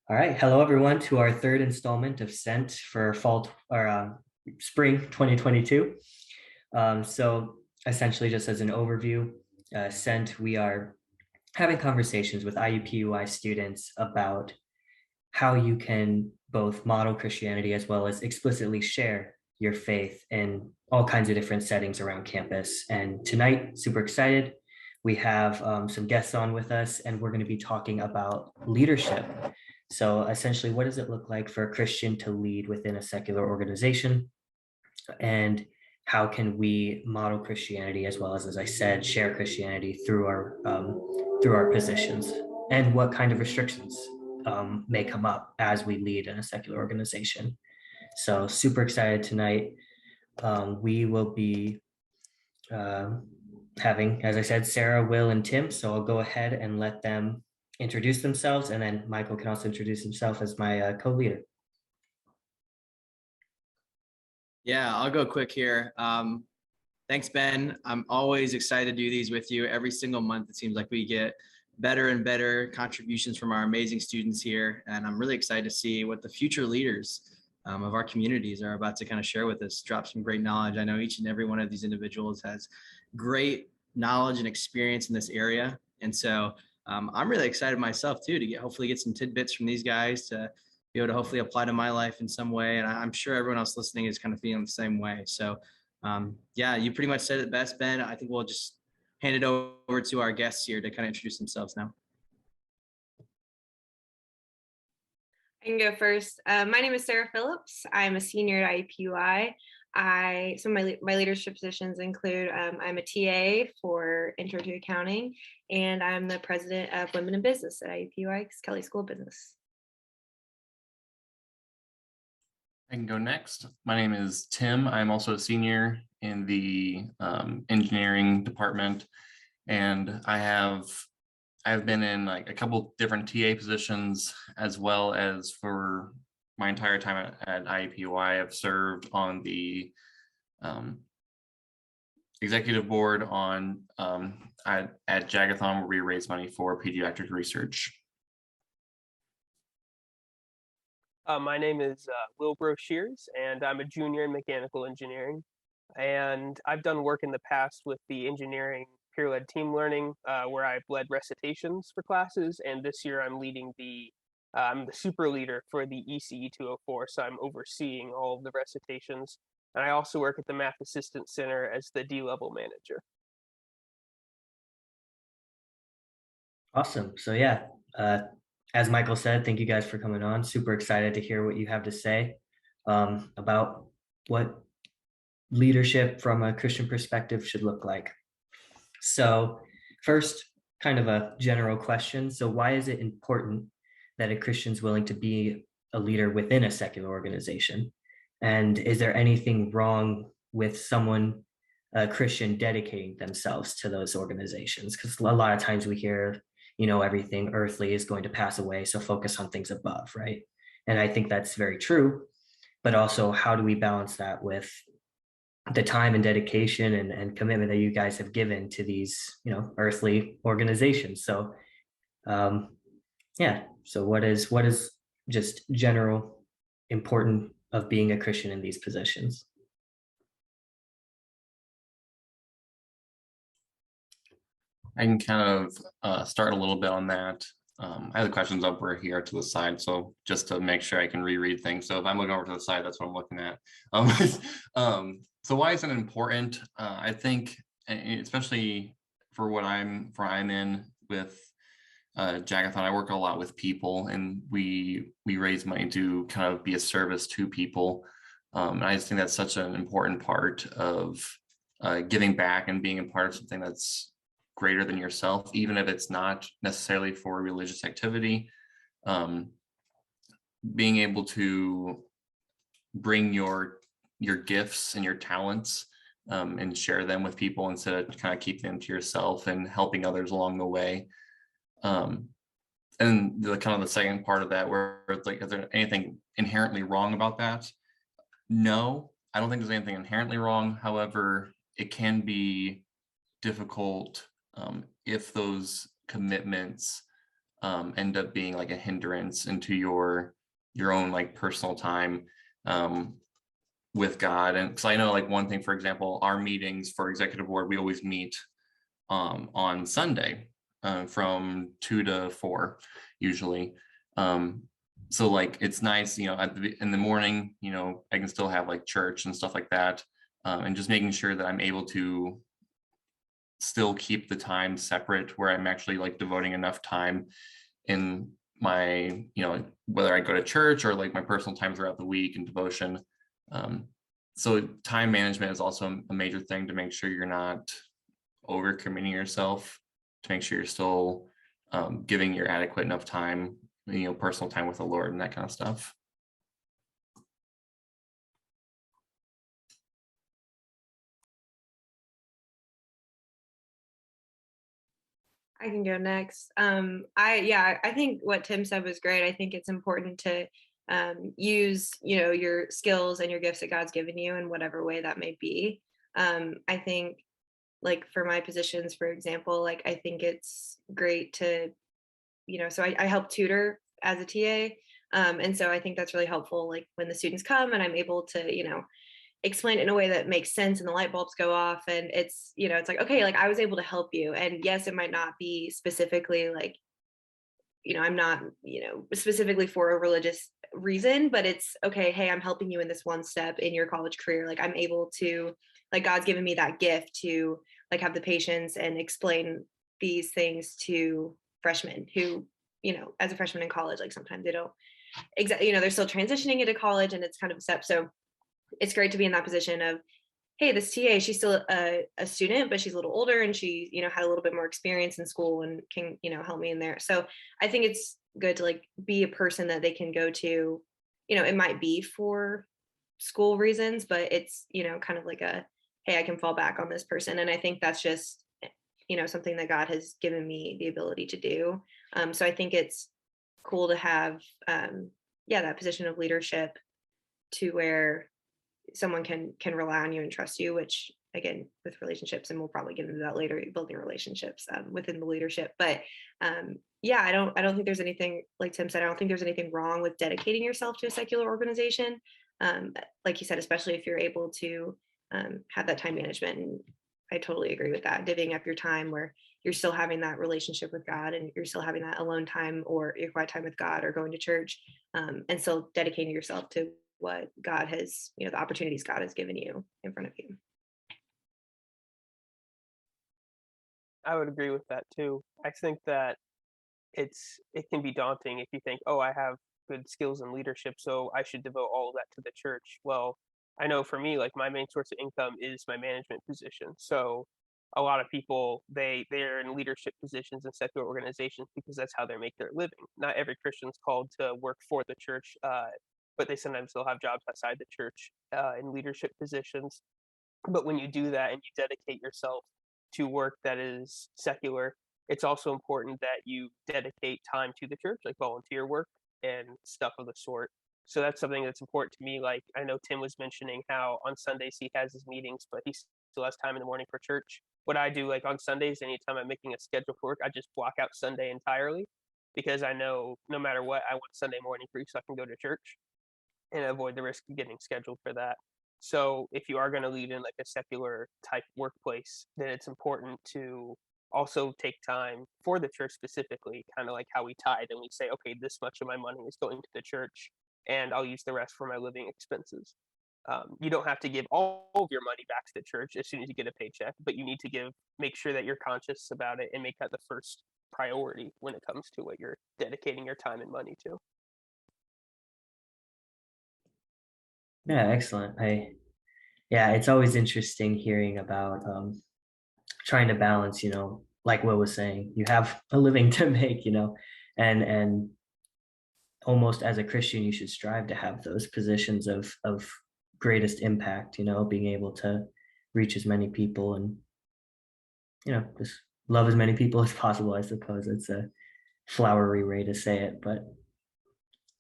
All right, hello everyone to our third installment of Sent for spring 2022. So essentially, just as an overview, Sent, we are having conversations with IUPUI students about how you can both model Christianity as well as explicitly share your faith in all kinds of different settings around campus. And tonight, super excited, we have some guests on with us, and we're going to be talking about leadership. So essentially, what does it look like for a Christian to lead within a secular organization? And how can we model Christianity as well as I said, share Christianity through our positions? And what kind of restrictions may come up as we lead in a secular organization? So super excited tonight. We will be having, as I said, Sarah, Will, and Tim. So I'll go ahead and let them introduce themselves, and then Michael can also introduce himself as my co-leader. Yeah, I'll go quick here. Thanks, Ben. I'm always excited to do these with you. Every single month, it seems like we get better and better contributions from our amazing students here. And I'm really excited to see what the future leaders of our communities are about to kind of share with us, drop some great knowledge. I know each and every one of these individuals has great knowledge and experience in this area. And so I'm really excited myself too, to hopefully get some tidbits from these guys to be able to hopefully apply to my life in some way. And I'm sure everyone else listening is kind of feeling the same way. So yeah, you pretty much said it best, Ben. I think we'll just hand it over to our guests here to kind of introduce themselves now. I can go first. My name is Sarah Phillips. I'm a senior at IUPUI. Some of my leadership positions include I'm a TA for Intro to Accounting, and I'm the president of Women in Business at IUPUI Kelley School of Business. I can go next. My name is Tim. I'm also a senior in the engineering department, and I've been in like a couple different TA positions, as well as for my entire time at IUPUI, I've served on the executive board at Jagathon, where we raise money for pediatric research. My name is Will Broshears, and I'm a junior in mechanical engineering. And I've done work in the past with the engineering peer-led team learning, where I've led recitations for classes. And this year I'm leading I'm the super leader for the ECE 204, so I'm overseeing all of the recitations. And I also work at the Math Assistance Center as the D-level manager. Awesome. So yeah, as Michael said, thank you guys for coming on. Super excited to hear what you have to say about what leadership from a Christian perspective should look like. So first, kind of a general question. So why is it important that a Christian's willing to be a leader within a secular organization? And is there anything wrong with someone, a Christian, dedicating themselves to those organizations? Because a lot of times we hear, everything earthly is going to pass away, so focus on things above, right? And I think that's very true. But also, how do we balance that with the time and dedication and commitment that you guys have given to these, earthly organizations? So, yeah. So what is just general important of being a Christian in these positions? I can kind of start a little bit on that. I have the questions over here to the side, so just to make sure I can reread things. So if I'm looking over to the side, that's what I'm looking at. So why is it important? I think, especially for what I'm in with Jagathon, I work a lot with people, and we raise money to kind of be a service to people. And I just think that's such an important part of giving back and being a part of something that's greater than yourself, even if it's not necessarily for religious activity. Being able to bring your gifts and your talents and share them with people instead of kind of keeping them to yourself and helping others along the way. And the kind of the second part of that, where it's like, is there anything inherently wrong about that? No, I don't think there's anything inherently wrong. However, it can be difficult if those commitments end up being like a hindrance into your own like personal time with God. And because I know like one thing, for example, our meetings for executive board, we always meet on Sunday from 2 to 4 usually. So like it's nice, you know, in the morning, you know, I can still have like church and stuff like that, and just making sure that I'm able to still keep the time separate where I'm actually like devoting enough time in my, you know, whether I go to church or like my personal time throughout the week and devotion. So time management is also a major thing to make sure you're not overcommitting yourself, to make sure you're still giving your adequate enough time, you know, personal time with the Lord and that kind of stuff. I can go next. I think what Tim said was great. I think it's important to use, you know, your skills and your gifts that God's given you in whatever way that may be. I think, like for my positions, for example, like I think it's great to, you know, so I help tutor as a TA. And so I think that's really helpful, like when the students come and I'm able to, you know, explain it in a way that makes sense and the light bulbs go off, and it's, you know, it's like, okay, like I was able to help you. And yes, it might not be specifically like, you know, I'm not, you know, specifically for a religious reason, but it's okay, hey, I'm helping you in this one step in your college career. Like I'm able to, like God's given me that gift to like have the patience and explain these things to freshmen who, you know, as a freshman in college, like sometimes they don't exactly, you know, they're still transitioning into college and it's kind of a step. So it's great to be in that position of, hey, this TA, she's still a student, but she's a little older and she, you know, had a little bit more experience in school and can, you know, help me in there. So I think it's good to like be a person that they can go to, you know, it might be for school reasons, but it's, you know, kind of like a, hey, I can fall back on this person. And I think that's just, you know, something that God has given me the ability to do. So I think it's cool to have, that position of leadership to where someone can rely on you and trust you, which again with relationships, and we'll probably get into that later, building relationships within the leadership. But I don't think there's anything, like Tim said, I don't think there's anything wrong with dedicating yourself to a secular organization, like you said, especially if you're able to have that time management. And I totally agree with that, divvying up your time where you're still having that relationship with God and you're still having that alone time or your quiet time with God or going to church, and still dedicating yourself to what God has, you know, the opportunities God has given you in front of you. I would agree with that too. I think that it can be daunting if you think, oh, I have good skills in leadership, so I should devote all of that to the church. Well, I know for me, like my main source of income is my management position. So a lot of people they're in leadership positions in secular organizations because that's how they make their living. Not every Christian's called to work for the church, but they sometimes still have jobs outside the church in leadership positions. But when you do that and you dedicate yourself to work that is secular, it's also important that you dedicate time to the church, like volunteer work and stuff of the sort. So that's something that's important to me. Like I know Tim was mentioning how on Sundays he has his meetings, but he still has time in the morning for church. What I do, like on Sundays, anytime I'm making a schedule for work, I just block out Sunday entirely because I know no matter what, I want Sunday morning free so I can go to church and avoid the risk of getting scheduled for that. So if you are going to lead in like a secular type workplace, then it's important to also take time for the church specifically, kind of like how we tithe and we say, okay, this much of my money is going to the church and I'll use the rest for my living expenses. You don't have to give all of your money back to the church as soon as you get a paycheck, but you need to make sure that you're conscious about it and make that the first priority when it comes to what you're dedicating your time and money to. Yeah, excellent. It's always interesting hearing about trying to balance, you know, like Will was saying, you have a living to make, you know, and almost as a Christian, you should strive to have those positions of greatest impact, you know, being able to reach as many people and, you know, just love as many people as possible. I suppose it's a flowery way to say it, but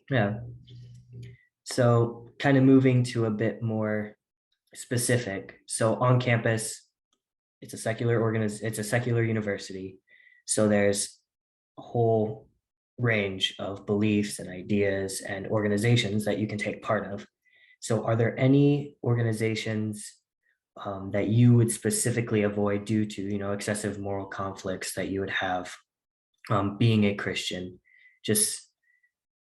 yeah. So kind of moving to a bit more specific. So on campus, it's a secular university. So there's a whole range of beliefs and ideas and organizations that you can take part of. So are there any organizations that you would specifically avoid due to, excessive moral conflicts that you would have being a Christian? Just,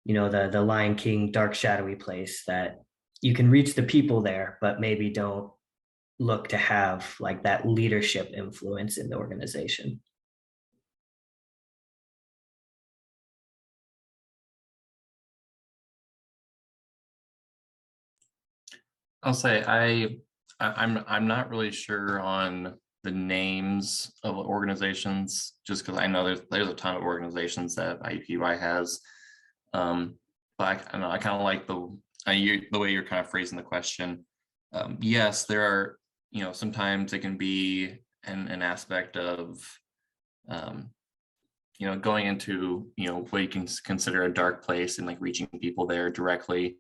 the Lion King, dark, shadowy place that you can reach the people there, but maybe don't look to have like that leadership influence in the organization. I'll say I'm not really sure on the names of organizations, just because I know there's a ton of organizations that IUPUI has. But I don't know, I kind of like the way you're kind of phrasing the question. Yes, there are, sometimes it can be an aspect of going into what you can consider a dark place and like reaching people there directly.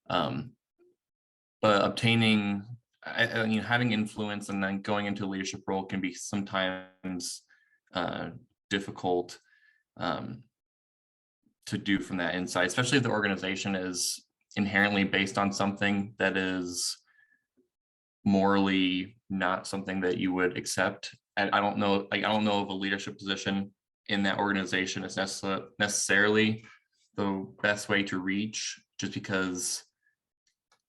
But obtaining, having influence and then going into a leadership role can be sometimes difficult to do from that inside, especially if the organization is inherently based on something that is morally not something that you would accept. And I don't know if a leadership position in that organization is necessarily the best way to reach, just because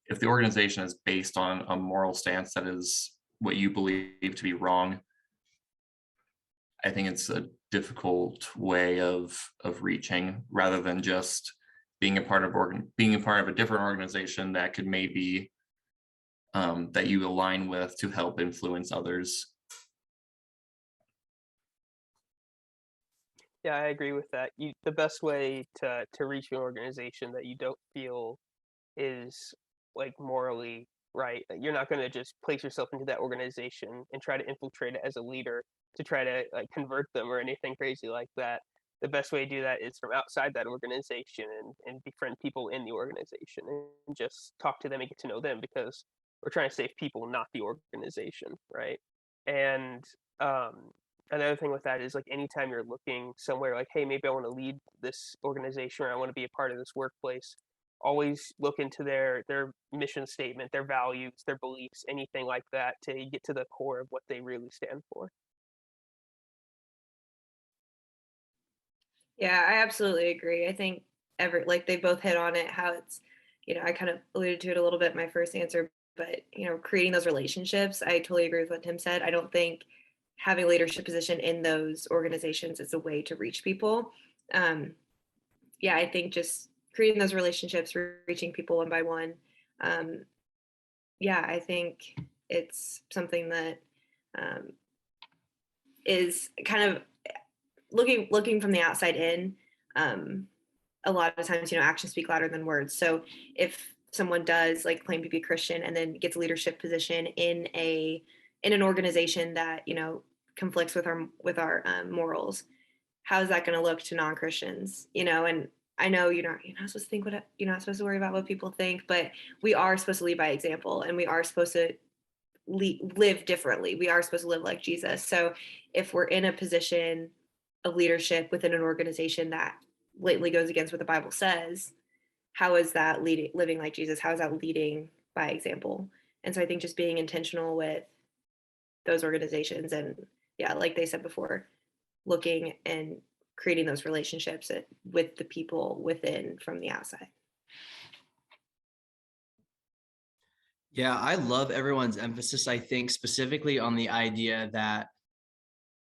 if the organization is based on a moral stance that is what you believe to be wrong, I think it's a difficult way of reaching, rather than just being a part of a different organization that could maybe that you align with to help influence others. Yeah, I agree with that. The best way to reach an organization that you don't feel is like morally right, you're not going to just place yourself into that organization and try to infiltrate it as a leader to try to like convert them or anything crazy like that. The best way to do that is from outside that organization and befriend people in the organization and just talk to them and get to know them, because we're trying to save people, not the organization, right? And another thing with that is like anytime you're looking somewhere like, hey, maybe I want to lead this organization or I want to be a part of this workplace, always look into their mission statement, their values, their beliefs, anything like that, to get to the core of what they really stand for. Yeah, I absolutely agree. I think like they both hit on it, how it's, I kind of alluded to it a little bit in my first answer, but creating those relationships, I totally agree with what Tim said. I don't think having a leadership position in those organizations is a way to reach people. Yeah, I think just creating those relationships, reaching people one by one. Yeah, I think it's something that is kind of looking from the outside in. A lot of times, actions speak louder than words. So if someone does like claim to be Christian and then gets a leadership position in an organization that conflicts with our morals, how is that going to look to non-Christians? And I know you're not supposed to think you're not supposed to worry about what people think, but we are supposed to lead by example, and we are supposed to live differently. We are supposed to live like Jesus. So if we're in a position of leadership within an organization that blatantly goes against what the Bible says, how is that living like Jesus? How is that leading by example? And so I think just being intentional with those organizations, and yeah, like they said before, looking and creating those relationships with the people within from the outside. Yeah, I love everyone's emphasis, I think, specifically on the idea that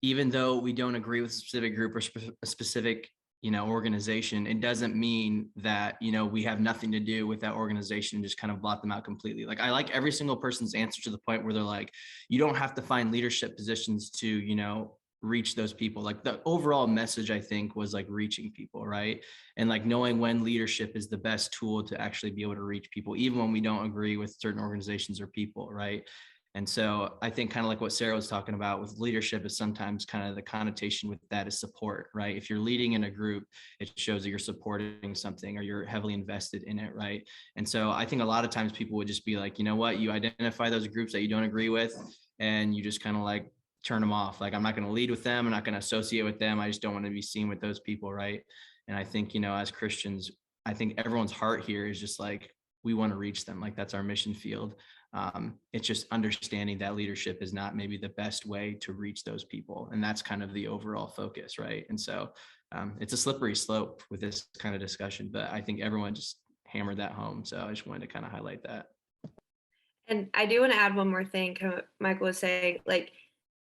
even though we don't agree with a specific group or a specific, organization, it doesn't mean that, we have nothing to do with that organization and just kind of blot them out completely. Like, I like every single person's answer to the point where they're like, you don't have to find leadership positions to, reach those people. Like the overall message, I think, was like reaching people, right? And like knowing when leadership is the best tool to actually be able to reach people, even when we don't agree with certain organizations or people, right? And so I think kind of like what Sarah was talking about with leadership is sometimes kind of the connotation with that is support, right? If you're leading in a group, it shows that you're supporting something or you're heavily invested in it, right? And so I think a lot of times people would just be like, you know what, you identify those groups that you don't agree with and you just kind of like turn them off. Like, I'm not going to lead with them. I'm not going to associate with them. I just don't want to be seen with those people, right? And I think, as Christians, I think everyone's heart here is just like, we want to reach them. Like that's our mission field. It's just understanding that leadership is not maybe the best way to reach those people. And that's kind of the overall focus, right? And so it's a slippery slope with this kind of discussion, but I think everyone just hammered that home. So I just wanted to kind of highlight that. And I do want to add one more thing. Kind of Michael was saying, like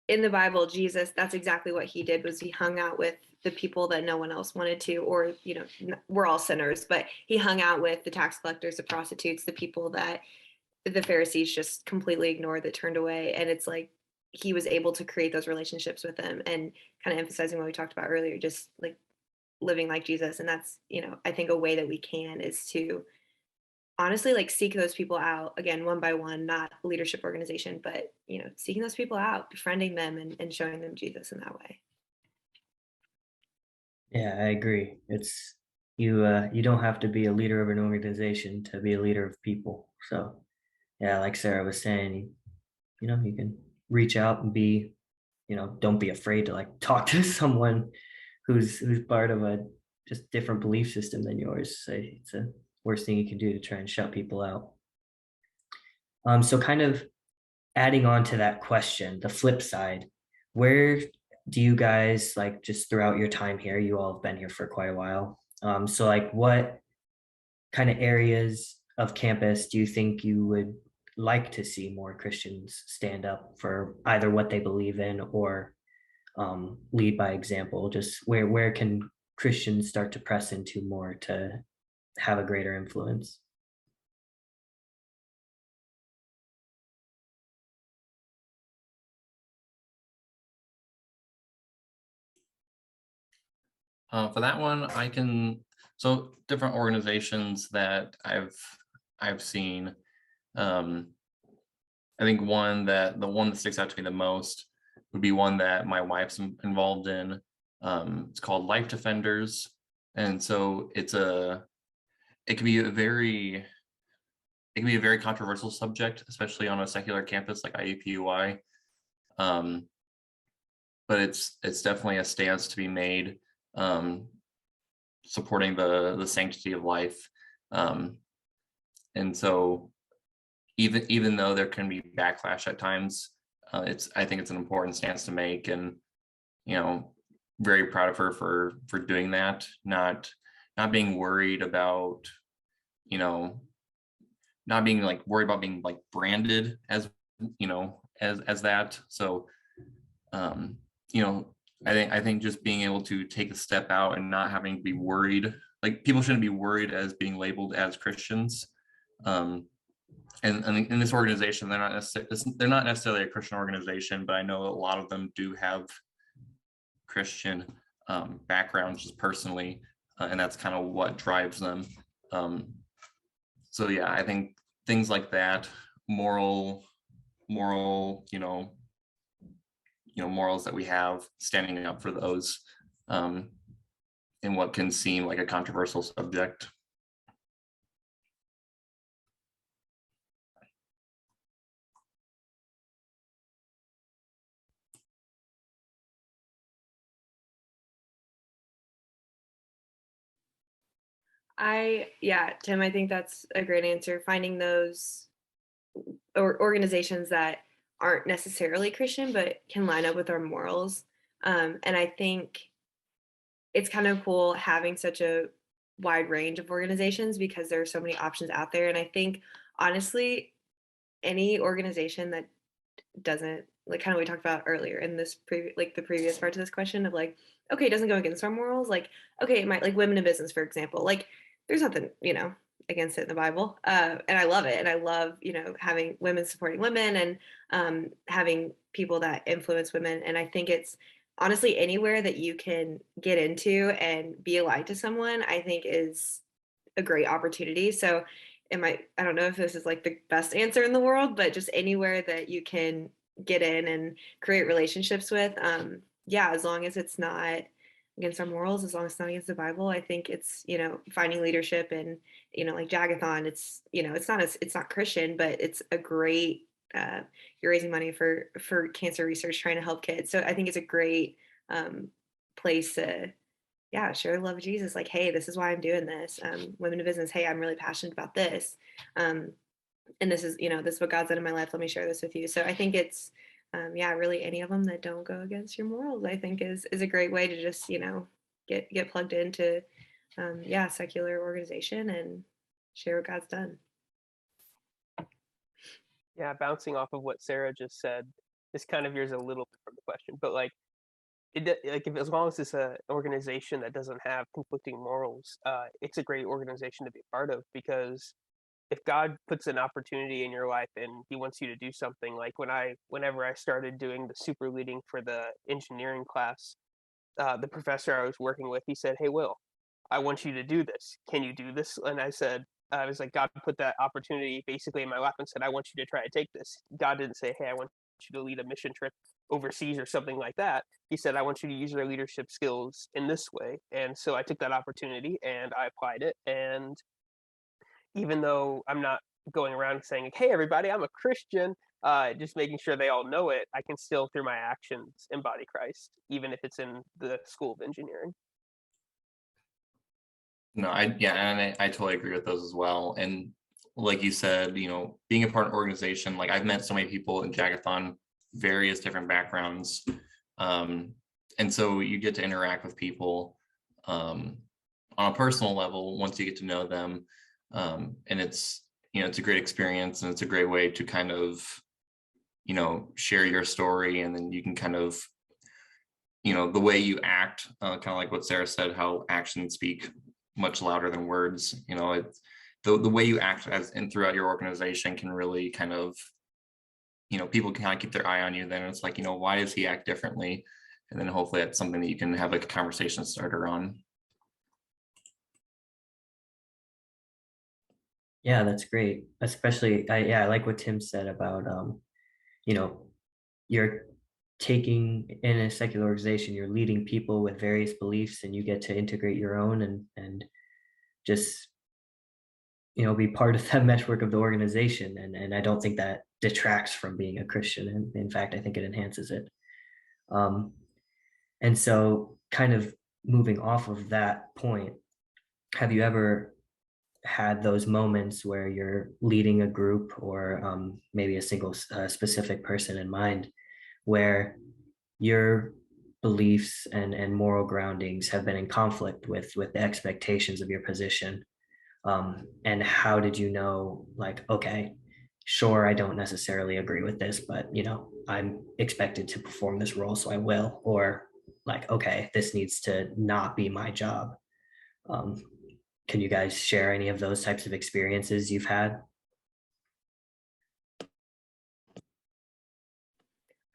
in the Bible, Jesus, that's exactly what he did, was he hung out with the people that no one else wanted to, or, we're all sinners, but he hung out with the tax collectors, the prostitutes, the people that the Pharisees just completely ignored, that turned away. And it's like he was able to create those relationships with them, and kind of emphasizing what we talked about earlier, just like living like Jesus. And that's, I think a way that we can is to honestly like seek those people out, again, one by one, not leadership organization, but seeking those people out, befriending them, and showing them Jesus in that way. Yeah, I agree. It's you don't have to be a leader of an organization to be a leader of people. So yeah, like Sarah was saying, you can reach out and be, don't be afraid to like talk to someone who's part of a just different belief system than yours. So it's the worst thing you can do to try and shut people out. So kind of adding on to that question, the flip side, where do you guys, like, just throughout your time here, you all have been here for quite a while. So like what kind of areas of campus do you think you would like to see more Christians stand up for either what they believe in, or lead by example? Just where can Christians start to press into more to have a greater influence? For that one, so different organizations that I've seen. I think the one that sticks out to me the most would be one that my wife's involved in. It's called Life Defenders. And so it can be a very controversial subject, especially on a secular campus like IUPUI. But it's definitely a stance to be made, supporting the sanctity of life. And so even though there can be backlash at times, I think it's an important stance to make, and very proud of her for doing that, not being worried about, not being like worried about being like branded as as that. So I think just being able to take a step out and not having to be worried, like people shouldn't be worried as being labeled as Christians. And in this organization, they're not necessarily a Christian organization, but I know a lot of them do have Christian backgrounds just personally, and that's kind of what drives them. So yeah, I think things like that, moral, morals that we have, standing up for those, in what can seem like a controversial subject. Tim, I think that's a great answer. Finding those organizations that aren't necessarily Christian, but can line up with our morals. And I think it's kind of cool having such a wide range of organizations, because there are so many options out there. And I think, honestly, any organization that doesn't, like, kind of we talked about earlier in this the previous part to this question of like, okay, it doesn't go against our morals. Like, okay, it might, like women in business, for example, like there's nothing, against it in the Bible. And I love it. And I love, having women supporting women, and having people that influence women. And I think it's honestly anywhere that you can get into and be a light to someone, I think is a great opportunity. So I don't know if this is like the best answer in the world, but just anywhere that you can get in and create relationships with, as long as it's not against our morals, as long as it's not against the Bible, I think it's, finding leadership. And, like Jagathon, it's not Christian, but it's a great, you're raising money for cancer research, trying to help kids. So I think it's a great place to yeah, share the love of Jesus. Like, hey, this is why I'm doing this. Women in business, hey, I'm really passionate about this. And this is, this is what God said in my life. Let me share this with you. So I think it's, yeah, really any of them that don't go against your morals, I think is a great way to just, get plugged into, yeah, secular organization and share what God's done. Yeah, bouncing off of what Sarah just said, this kind of veers a little bit from the question, but like, if as long as it's an organization that doesn't have conflicting morals, it's a great organization to be a part of, because if God puts an opportunity in your life and he wants you to do something, like whenever I started doing the super leading for the engineering class, the professor I was working with, he said, "Hey, Will, I want you to do this. Can you do this?" And I was like, God put that opportunity basically in my lap and said, "I want you to try to take this." God didn't say, "Hey, I want you to lead a mission trip overseas or something like that." He said, "I want you to use your leadership skills in this way." And so I took that opportunity and I applied it. And even though I'm not going around saying, "Hey, everybody, I'm a Christian," just making sure they all know it, I can still, through my actions, embody Christ, even if it's in the School of Engineering. No, I totally agree with those as well. And like you said, being a part of an organization, like I've met so many people in Jagathon, various different backgrounds. And so you get to interact with people on a personal level once you get to know them. And it's a great experience, and it's a great way to kind of, share your story. And then you can kind of, the way you act, kind of like what Sarah said, how actions speak much louder than words. It's the way you act as and throughout your organization can really kind of, people can kind of keep their eye on you. Then it's like, why does he act differently? And then hopefully that's something that you can have like a conversation starter on. Yeah, that's great. Especially, I like what Tim said about, you're taking in a secular organization, you're leading people with various beliefs, and you get to integrate your own and just, be part of that meshwork of the organization. And I don't think that detracts from being a Christian. And in fact, I think it enhances it. And so kind of moving off of that point, have you ever had those moments where you're leading a group or maybe a single specific person in mind, where your beliefs and moral groundings have been in conflict with the expectations of your position? And how did you know, like, okay, sure, I don't necessarily agree with this, but I'm expected to perform this role, so I will. Or like, okay, this needs to not be my job. um, can you guys share any of those types of experiences you've had?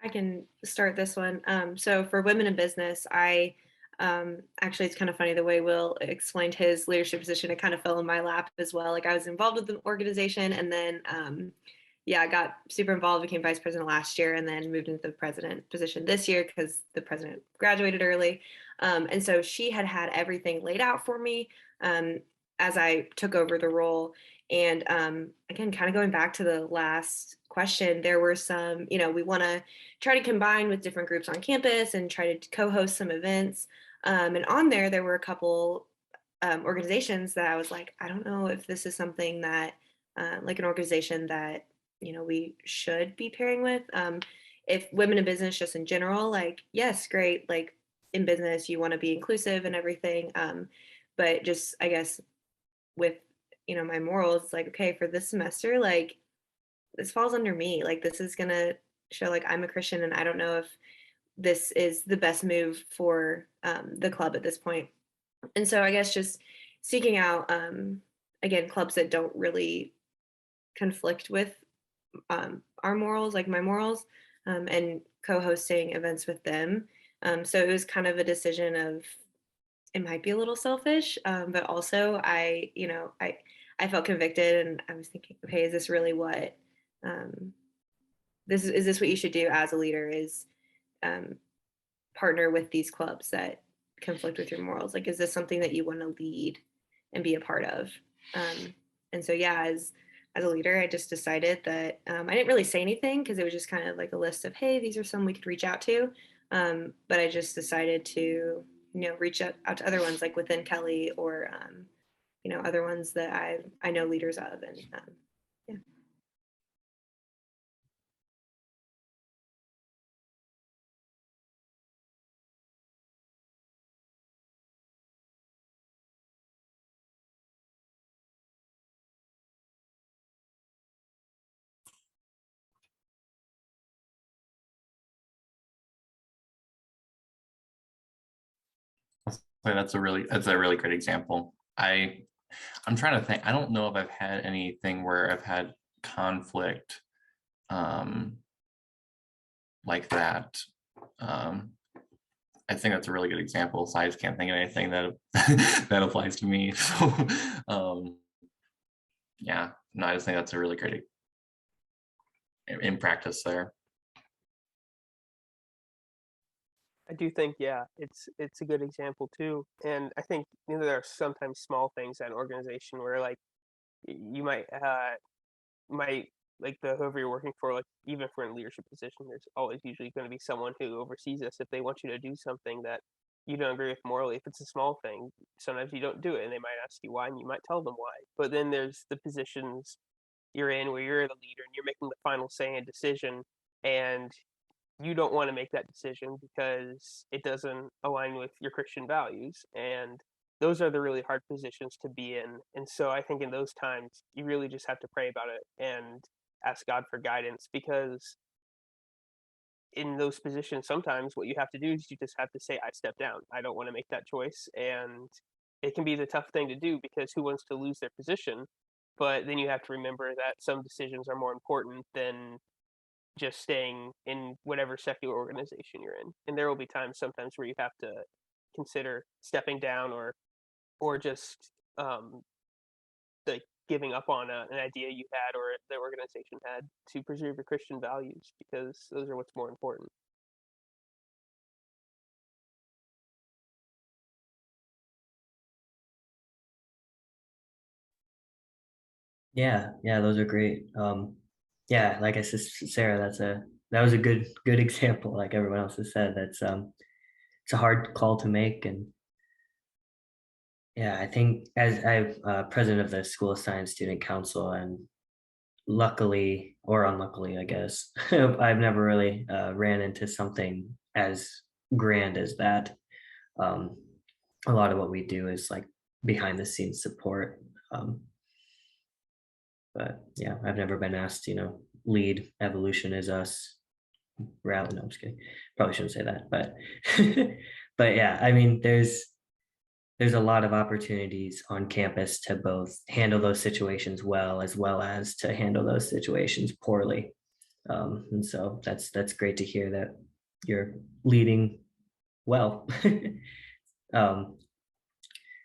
I can start this one. So for women in business, I actually, it's kind of funny the way Will explained his leadership position. It kind of fell in my lap as well. Like I was involved with the organization, and then yeah, I got super involved, became vice president last year, and then moved into the president position this year because the president graduated early. And so she had everything laid out for me as I took over the role. And again, kind of going back to the last question, there were some, we want to try to combine with different groups on campus and try to co-host some events. And on there were a couple organizations that I was like, I don't know if this is something that, like an organization that, we should be pairing with. If women in business, just in general, like, yes, great. Like in business, you want to be inclusive and everything. But just, I guess, with, my morals, like, okay, for this semester, like, this falls under me. Like, this is going to show like I'm a Christian, and I don't know if this is the best move for the club at this point. And so I guess just seeking out, again, clubs that don't really conflict with our morals, like my morals, and co-hosting events with them. So it was kind of a decision of, it might be a little selfish, but also I felt convicted, and I was thinking, okay, is this really what is this what you should do as a leader? Is partner with these clubs that conflict with your morals? Like, is this something that you want to lead and be a part of? And so, yeah, as a leader, I just decided that I didn't really say anything because it was just kind of like a list of, hey, these are some we could reach out to. But I just decided to, reach out to other ones like within Kelly or, other ones that I know leaders of. And yeah. That's a really great example. I'm trying to think. I don't know if I've had anything where I've had conflict like that. I think that's a really good example. So I just can't think of anything that that applies to me. So yeah, no, I just think that's a really great in practice there. I do think, yeah, it's a good example too. And I think there are sometimes small things at an organization where like you might like the whoever you're working for, like even if we're in a leadership position, there's always usually going to be someone who oversees us. If they want you to do something that you don't agree with morally, if it's a small thing, sometimes you don't do it, and they might ask you why, and you might tell them why. But then there's the positions you're in where you're the leader and you're making the final say and decision, and you don't want to make that decision because it doesn't align with your Christian values. And those are the really hard positions to be in. And so I think in those times, you really just have to pray about it and ask God for guidance, because in those positions, sometimes what you have to do is you just have to say, I step down. I don't want to make that choice. And it can be the tough thing to do because who wants to lose their position? But then you have to remember that some decisions are more important than just staying in whatever secular organization you're in. And there will be times sometimes where you have to consider stepping down or just like giving up on an idea you had or the organization had to preserve your Christian values, because those are what's more important. Yeah, those are great. Yeah, like I said, Sarah, that was a good example. Like everyone else has said, it's a hard call to make. And yeah, I think as I'm president of the School of Science Student Council, and luckily or unluckily, I guess, I've never really ran into something as grand as that. Um, a lot of what we do is like behind the scenes support. But yeah, I've never been asked, lead evolution is us rally. No, I'm just kidding. Probably shouldn't say that, but but yeah, I mean, there's a lot of opportunities on campus to both handle those situations well as to handle those situations poorly. And so that's great to hear that you're leading well. um,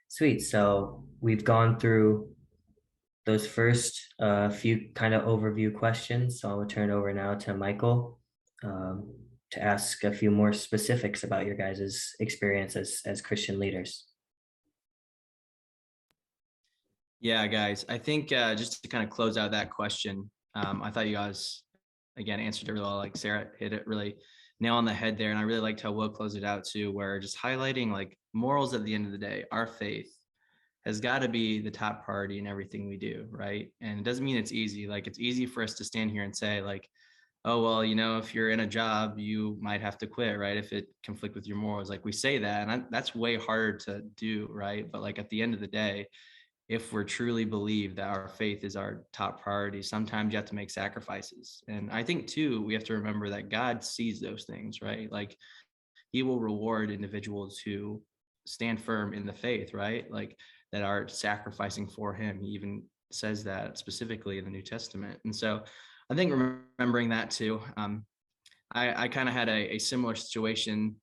Sweet. So we've gone through those first few kind of overview questions. So I'll turn it over now to Michael to ask a few more specifics about your guys' experience as Christian leaders. Yeah, guys, I think just to kind of close out that question, I thought you guys, again, answered it really well. Like Sarah hit it really nail on the head there. And I really liked how Will closed it out too, where just highlighting like morals at the end of the day, our faith has got to be the top priority in everything we do, right? And it doesn't mean it's easy. Like it's easy for us to stand here and say like, oh, well, if you're in a job, you might have to quit, right? If it conflict with your morals, like we say that, and that's way harder to do, right? But like at the end of the day, if we're truly believe that our faith is our top priority, sometimes you have to make sacrifices. And I think too, we have to remember that God sees those things, right? Like he will reward individuals who stand firm in the faith, right? Like that are sacrificing for him. He even says that specifically in the New Testament. And so I think remembering that too, I kind of had a similar situation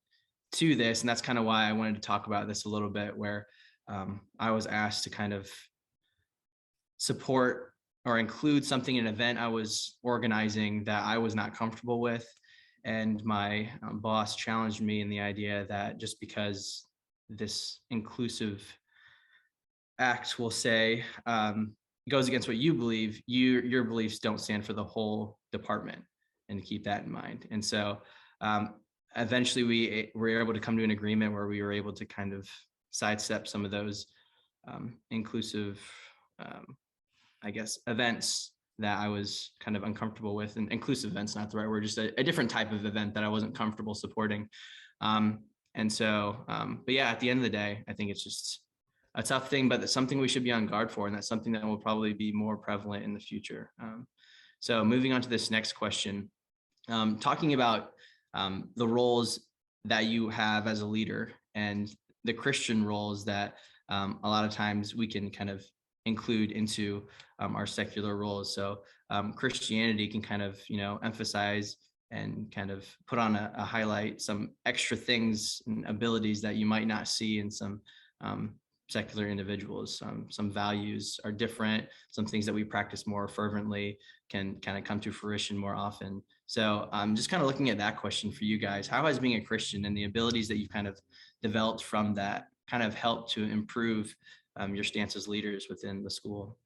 to this. And that's kind of why I wanted to talk about this a little bit, where I was asked to kind of support or include something in an event I was organizing that I was not comfortable with. And my boss challenged me in the idea that just because this inclusive act will say goes against what you believe, your beliefs don't stand for the whole department, and to keep that in mind. And so eventually we were able to come to an agreement where we were able to kind of sidestep some of those inclusive, I guess, events that I was kind of uncomfortable with. And inclusive events, not the right word, just a different type of event that I wasn't comfortable supporting. And so, but yeah, at the end of the day, I think it's just a tough thing, but it's something we should be on guard for. And that's something that will probably be more prevalent in the future. So moving on to this next question, talking about the roles that you have as a leader and the Christian roles that a lot of times we can kind of include into our secular roles. So Christianity can kind of, emphasize and kind of put on a highlight some extra things and abilities that you might not see in some secular individuals. Some values are different. Some things that we practice more fervently can kind of come to fruition more often. So I'm just kind of looking at that question for you guys. How has being a Christian and the abilities that you've kind of developed from that kind of helped to improve your stance as leaders within the school?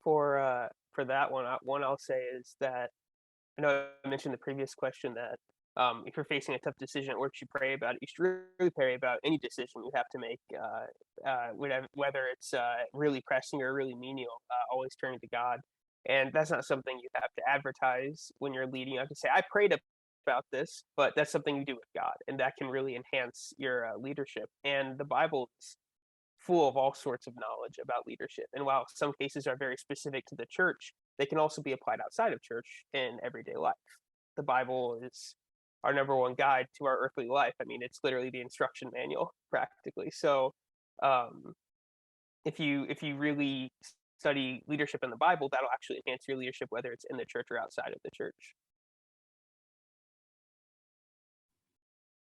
For that one I'll say is that I know I mentioned the previous question that if you're facing a tough decision at work, you pray about it. You should really pray about any decision you have to make, whether it's really pressing or really menial. Always turning to God, and that's not something you have to advertise when you're leading. You have to say, "I prayed about this," but that's something you do with God, and that can really enhance your leadership. And the Bible is full of all sorts of knowledge about leadership. And while some cases are very specific to the church, they can also be applied outside of church in everyday life. The Bible is our number one guide to our earthly life. I mean, it's literally the instruction manual practically. So if you really study leadership in the Bible, that'll actually enhance your leadership, whether it's in the church or outside of the church.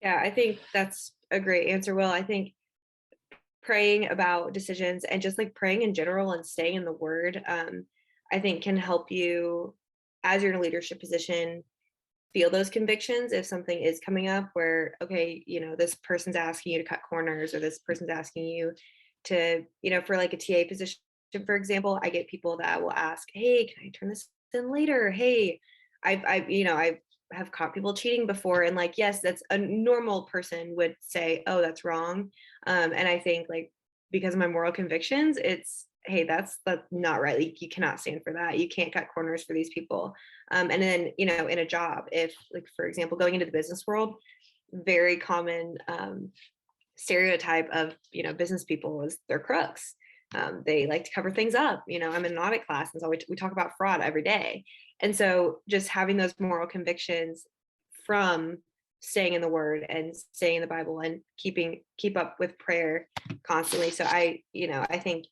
Yeah, I think that's a great answer, Will. I think praying about decisions and just like praying in general and staying in the word, I think can help you as you're in a leadership position feel those convictions if something is coming up where, okay, this person's asking you to cut corners, or this person's asking you to, for like a TA position, for example, I get people that will ask, hey, can I turn this in later? Hey, I have caught people cheating before, and like, yes, that's a normal person would say, oh, that's wrong. And I think like because of my moral convictions, it's, hey, that's not right. Like, you cannot stand for that. You can't cut corners for these people. And then, in a job, if like, for example, going into the business world, very common stereotype of, business people is they're crooks. They like to cover things up. I'm in an audit class, and so we talk about fraud every day. And so just having those moral convictions from staying in the word and staying in the Bible and keep up with prayer constantly. So I think,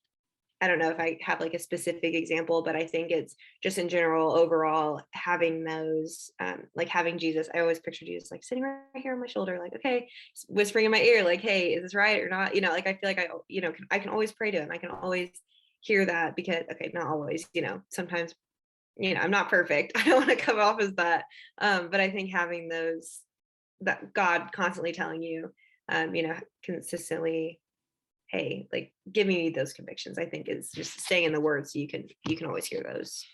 I don't know if I have like a specific example, but I think it's just in general, overall, having those, like having Jesus. I always picture Jesus like sitting right here on my shoulder, like, okay, whispering in my ear, like, hey, is this right or not? Like I feel like I can always pray to him. I can always hear that, because, okay, not always, sometimes, I'm not perfect. I don't want to come off as that. But I think having those, that God constantly telling you, consistently, hey, like, give me those convictions, I think is just staying in the word, so you can always hear those.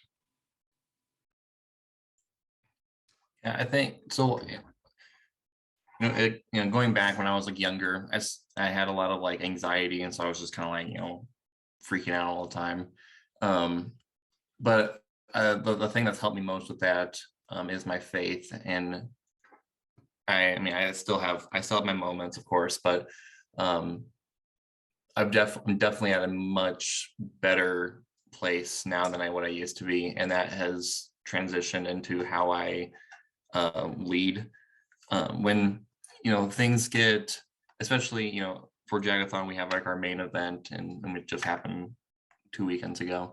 Yeah, I think so. Going back when I was like younger, I had a lot of like anxiety, and so I was just kind of like freaking out all the time. But the thing that's helped me most with that is my faith, and I still have my moments, of course, but I'm definitely at a much better place now than what I used to be, and that has transitioned into how I lead. When things get, especially for Jagathon, we have like our main event, and it just happened 2 weekends ago.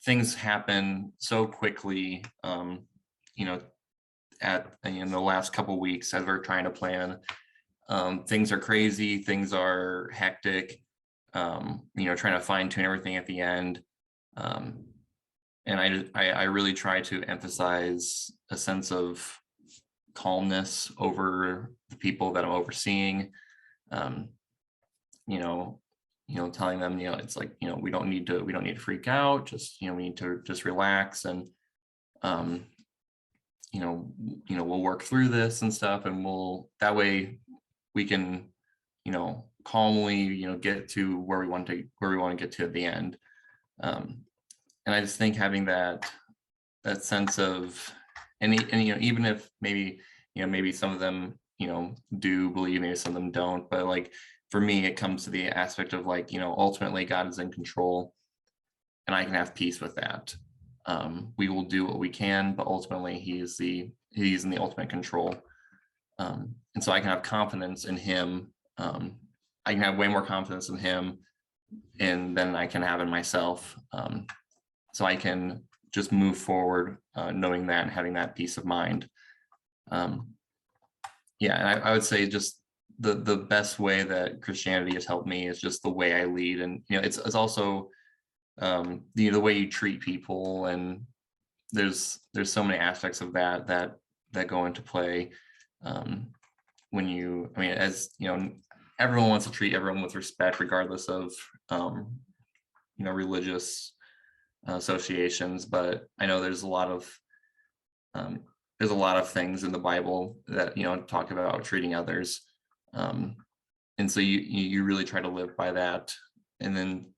Things happen so quickly, at the last couple of weeks as we're trying to plan. Things are crazy, things are hectic, trying to fine tune everything at the end. And I really try to emphasize a sense of calmness over the people that I'm overseeing. Telling them, it's like, we don't need to freak out, just, we need to just relax. And we'll work through this and stuff, and that way we can, calmly, get to where we want to get to at the end. And I just think having that sense of, and even if maybe some of them, do believe, maybe some of them don't, but like for me, it comes to the aspect of like, ultimately God is in control, and I can have peace with that. We will do what we can, but ultimately he's in the ultimate control. And so I can have confidence in him. I can have way more confidence in him and than I can have in myself. So I can just move forward, knowing that and having that peace of mind. And I would say just the best way that Christianity has helped me is just the way I lead. And, it's also the way you treat people. And there's so many aspects of that go into play. Everyone wants to treat everyone with respect, regardless of, religious associations. But I know there's a lot of things in the Bible that, talk about treating others. And so you really try to live by that. And then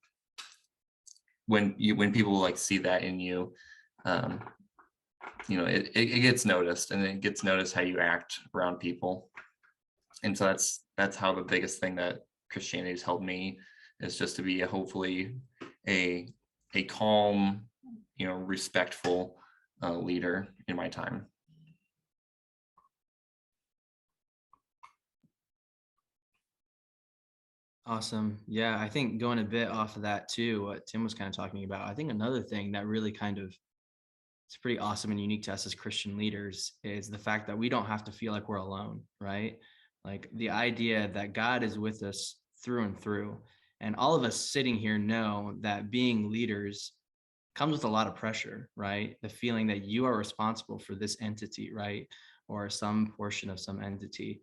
when people like see that in you, it gets noticed, and it gets noticed how you act around people. And so that's how the biggest thing that Christianity has helped me is just to be hopefully a calm, respectful leader in my time. Awesome. Yeah, I think going a bit off of that too, what Tim was kind of talking about, I think another thing that really it's pretty awesome and unique to us as Christian leaders is the fact that we don't have to feel like we're alone, right? Like the idea that God is with us through and through. And all of us sitting here know that being leaders comes with a lot of pressure, right? The feeling that you are responsible for this entity, right? Or some portion of some entity,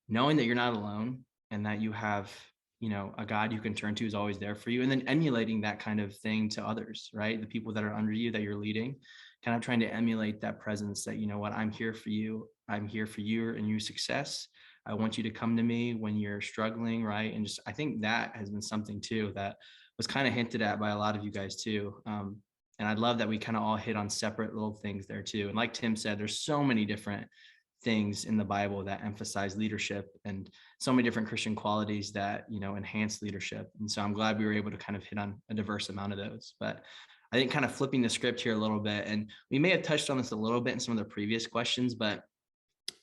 knowing that you're not alone and that you have, a God you can turn to is always there for you. And then emulating that kind of thing to others, right? The people that are under you that you're leading, kind of trying to emulate that presence that, I'm here for you. I'm here for you and your success. I want you to come to me when you're struggling, right? And just, I think that has been something too that was kind of hinted at by a lot of you guys too. And I love that we kind of all hit on separate little things there too. And like Tim said, there's so many different things in the Bible that emphasize leadership and so many different Christian qualities that, enhance leadership. And so I'm glad we were able to kind of hit on a diverse amount of those. But I think kind of flipping the script here a little bit, and we may have touched on this a little bit in some of the previous questions, but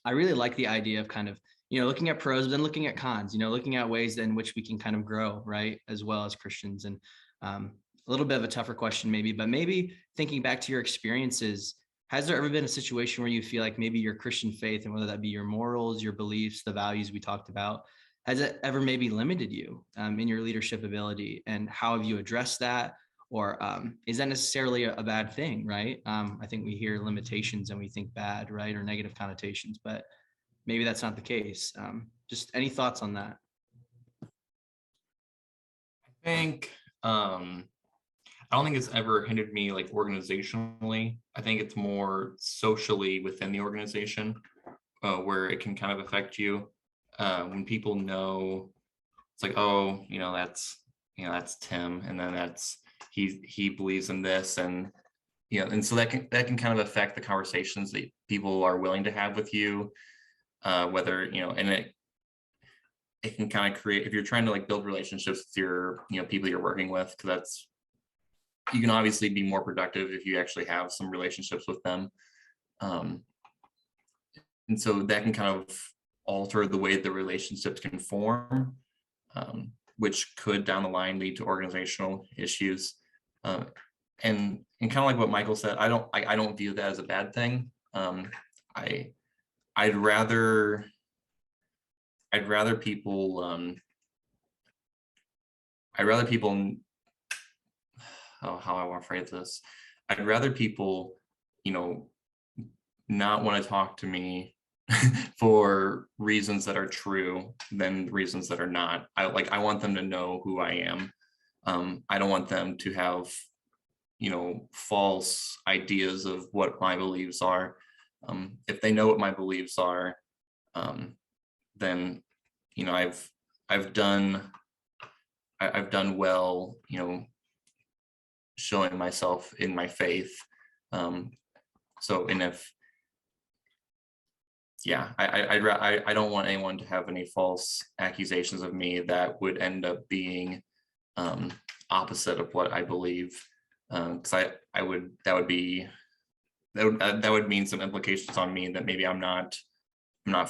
I really like the idea of kind of, looking at pros, but then looking at cons, looking at ways in which we can kind of grow, right, as well as Christians. And a little bit of a tougher question maybe, but maybe thinking back to your experiences, has there ever been a situation where you feel like maybe your Christian faith, and whether that be your morals, your beliefs, the values we talked about, has it ever maybe limited you in your leadership ability? And how have you addressed that? Or is that necessarily a bad thing, right? I think we hear limitations and we think bad, right? Or negative connotations, but maybe that's not the case. Just any thoughts on that? I think, I don't think it's ever hindered me like organizationally. I think it's more socially within the organization where it can kind of affect you when people know it's like, oh, that's Tim, and then that's he believes in this, and and so that can kind of affect the conversations that people are willing to have with you, whether and it can kind of create, if you're trying to like build relationships with your people you're working with, because you can obviously be more productive if you actually have some relationships with them. And so that can kind of alter the way the relationships can form, which could down the line lead to organizational issues. And kind of like what Michael said, I don't view that as a bad thing. I'd rather people how I want to phrase this. I'd rather people, not want to talk to me for reasons that are true than reasons that are not. I want them to know who I am. I don't want them to have, false ideas of what my beliefs are. If they know what my beliefs are, then I've done well, showing myself in my faith. So, and if, yeah, I don't want anyone to have any false accusations of me that would end up being opposite of what I believe, because that would mean some implications on me that maybe I'm not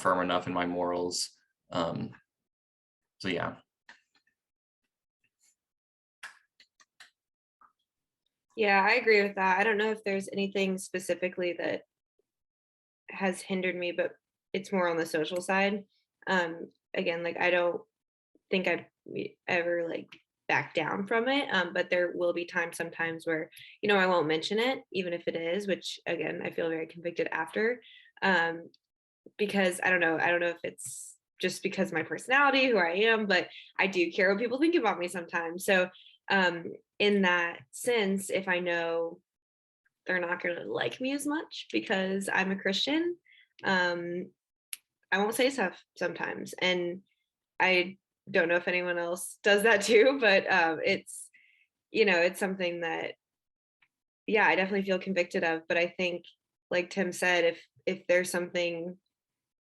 firm enough in my morals. So yeah. Yeah, I agree with that. I don't know if there's anything specifically that has hindered me, but it's more on the social side. Again, like I don't think I've ever like back down from it. But there will be times sometimes where, I won't mention it, even if it is, which again, I feel very convicted after. Because I don't know if it's just because my personality, who I am, but I do care what people think about me sometimes. So in that sense, if I know they're not going to like me as much because I'm a Christian, I won't say stuff sometimes. And I don't know if anyone else does that too, but it's, it's something that, yeah, I definitely feel convicted of. But I think, like Tim said, if there's something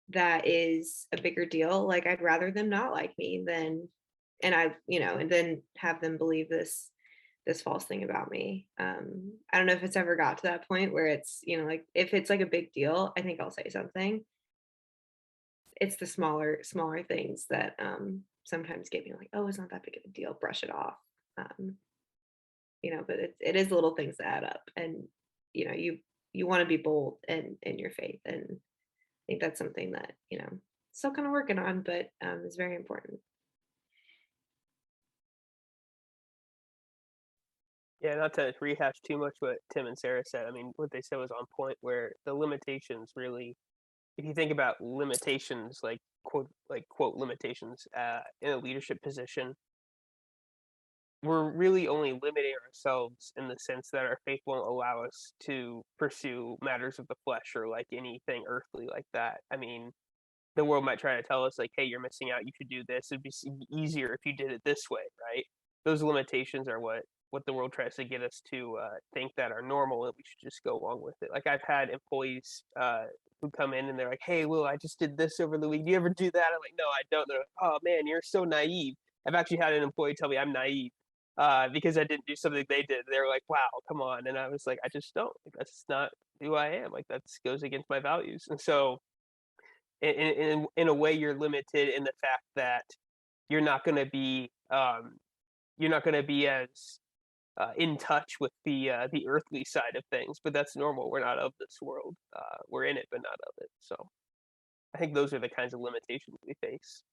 that is a bigger deal, like I'd rather them not like me than, and then have them believe this false thing about me. I don't know if it's ever got to that point where it's, like if it's like a big deal, I think I'll say something. It's the smaller things that sometimes get me like, oh, it's not that big of a deal, brush it off. But it is little things that add up, and you want to be bold in your faith, and I think that's something that still kind of working on, but is very important. Yeah, not to rehash too much what Tim and Sarah said. I mean, what they said was on point, where the limitations really, if you think about limitations, like quote limitations in a leadership position, we're really only limiting ourselves in the sense that our faith won't allow us to pursue matters of the flesh or like anything earthly like that. I mean, the world might try to tell us like, hey, you're missing out, you should do this, it'd be easier if you did it this way, right? Those limitations are what the world tries to get us to think that are normal, and we should just go along with it. Like I've had employees who come in and they're like, hey, Will, I just did this over the week, do you ever do that? I'm like, no, I don't. They're like, oh man, you're so naive. I've actually had an employee tell me I'm naive because I didn't do something they did. They were like, wow, come on. And I was like, I just don't, like, that's not who I am. Like that goes against my values. And so in a way, you're limited in the fact that you're not going to be as in touch with the earthly side of things, but that's normal. We're not of this world. We're in it, but not of it. So I think those are the kinds of limitations we face.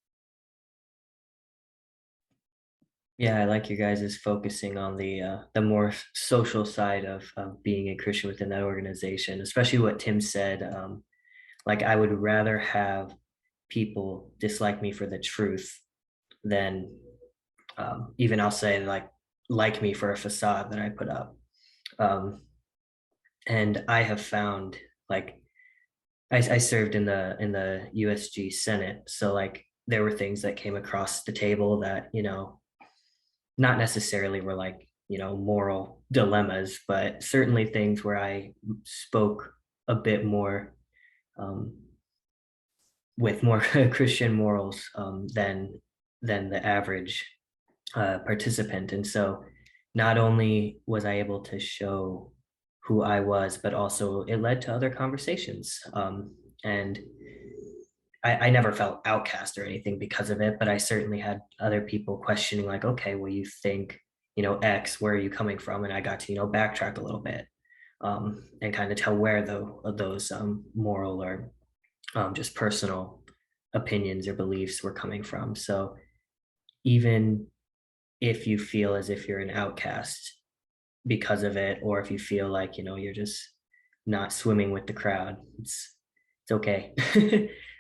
Yeah, I like you guys is focusing on the more social side of being a Christian within that organization, especially what Tim said. Like I would rather have people dislike me for the truth than even I'll say like me for a facade that I put up. And I have found like I served in the USG Senate, so like there were things that came across the table that not necessarily were like moral dilemmas, but certainly things where I spoke a bit more with more Christian morals than the average participant. And so not only was I able to show who I was, but also it led to other conversations. And I never felt outcast or anything because of it, but I certainly had other people questioning like, okay, well, you think, X, where are you coming from? And I got to, backtrack a little bit and kind of tell where those moral or just personal opinions or beliefs were coming from. So even if you feel as if you're an outcast because of it, or if you feel like, you're just not swimming with the crowd, it's okay.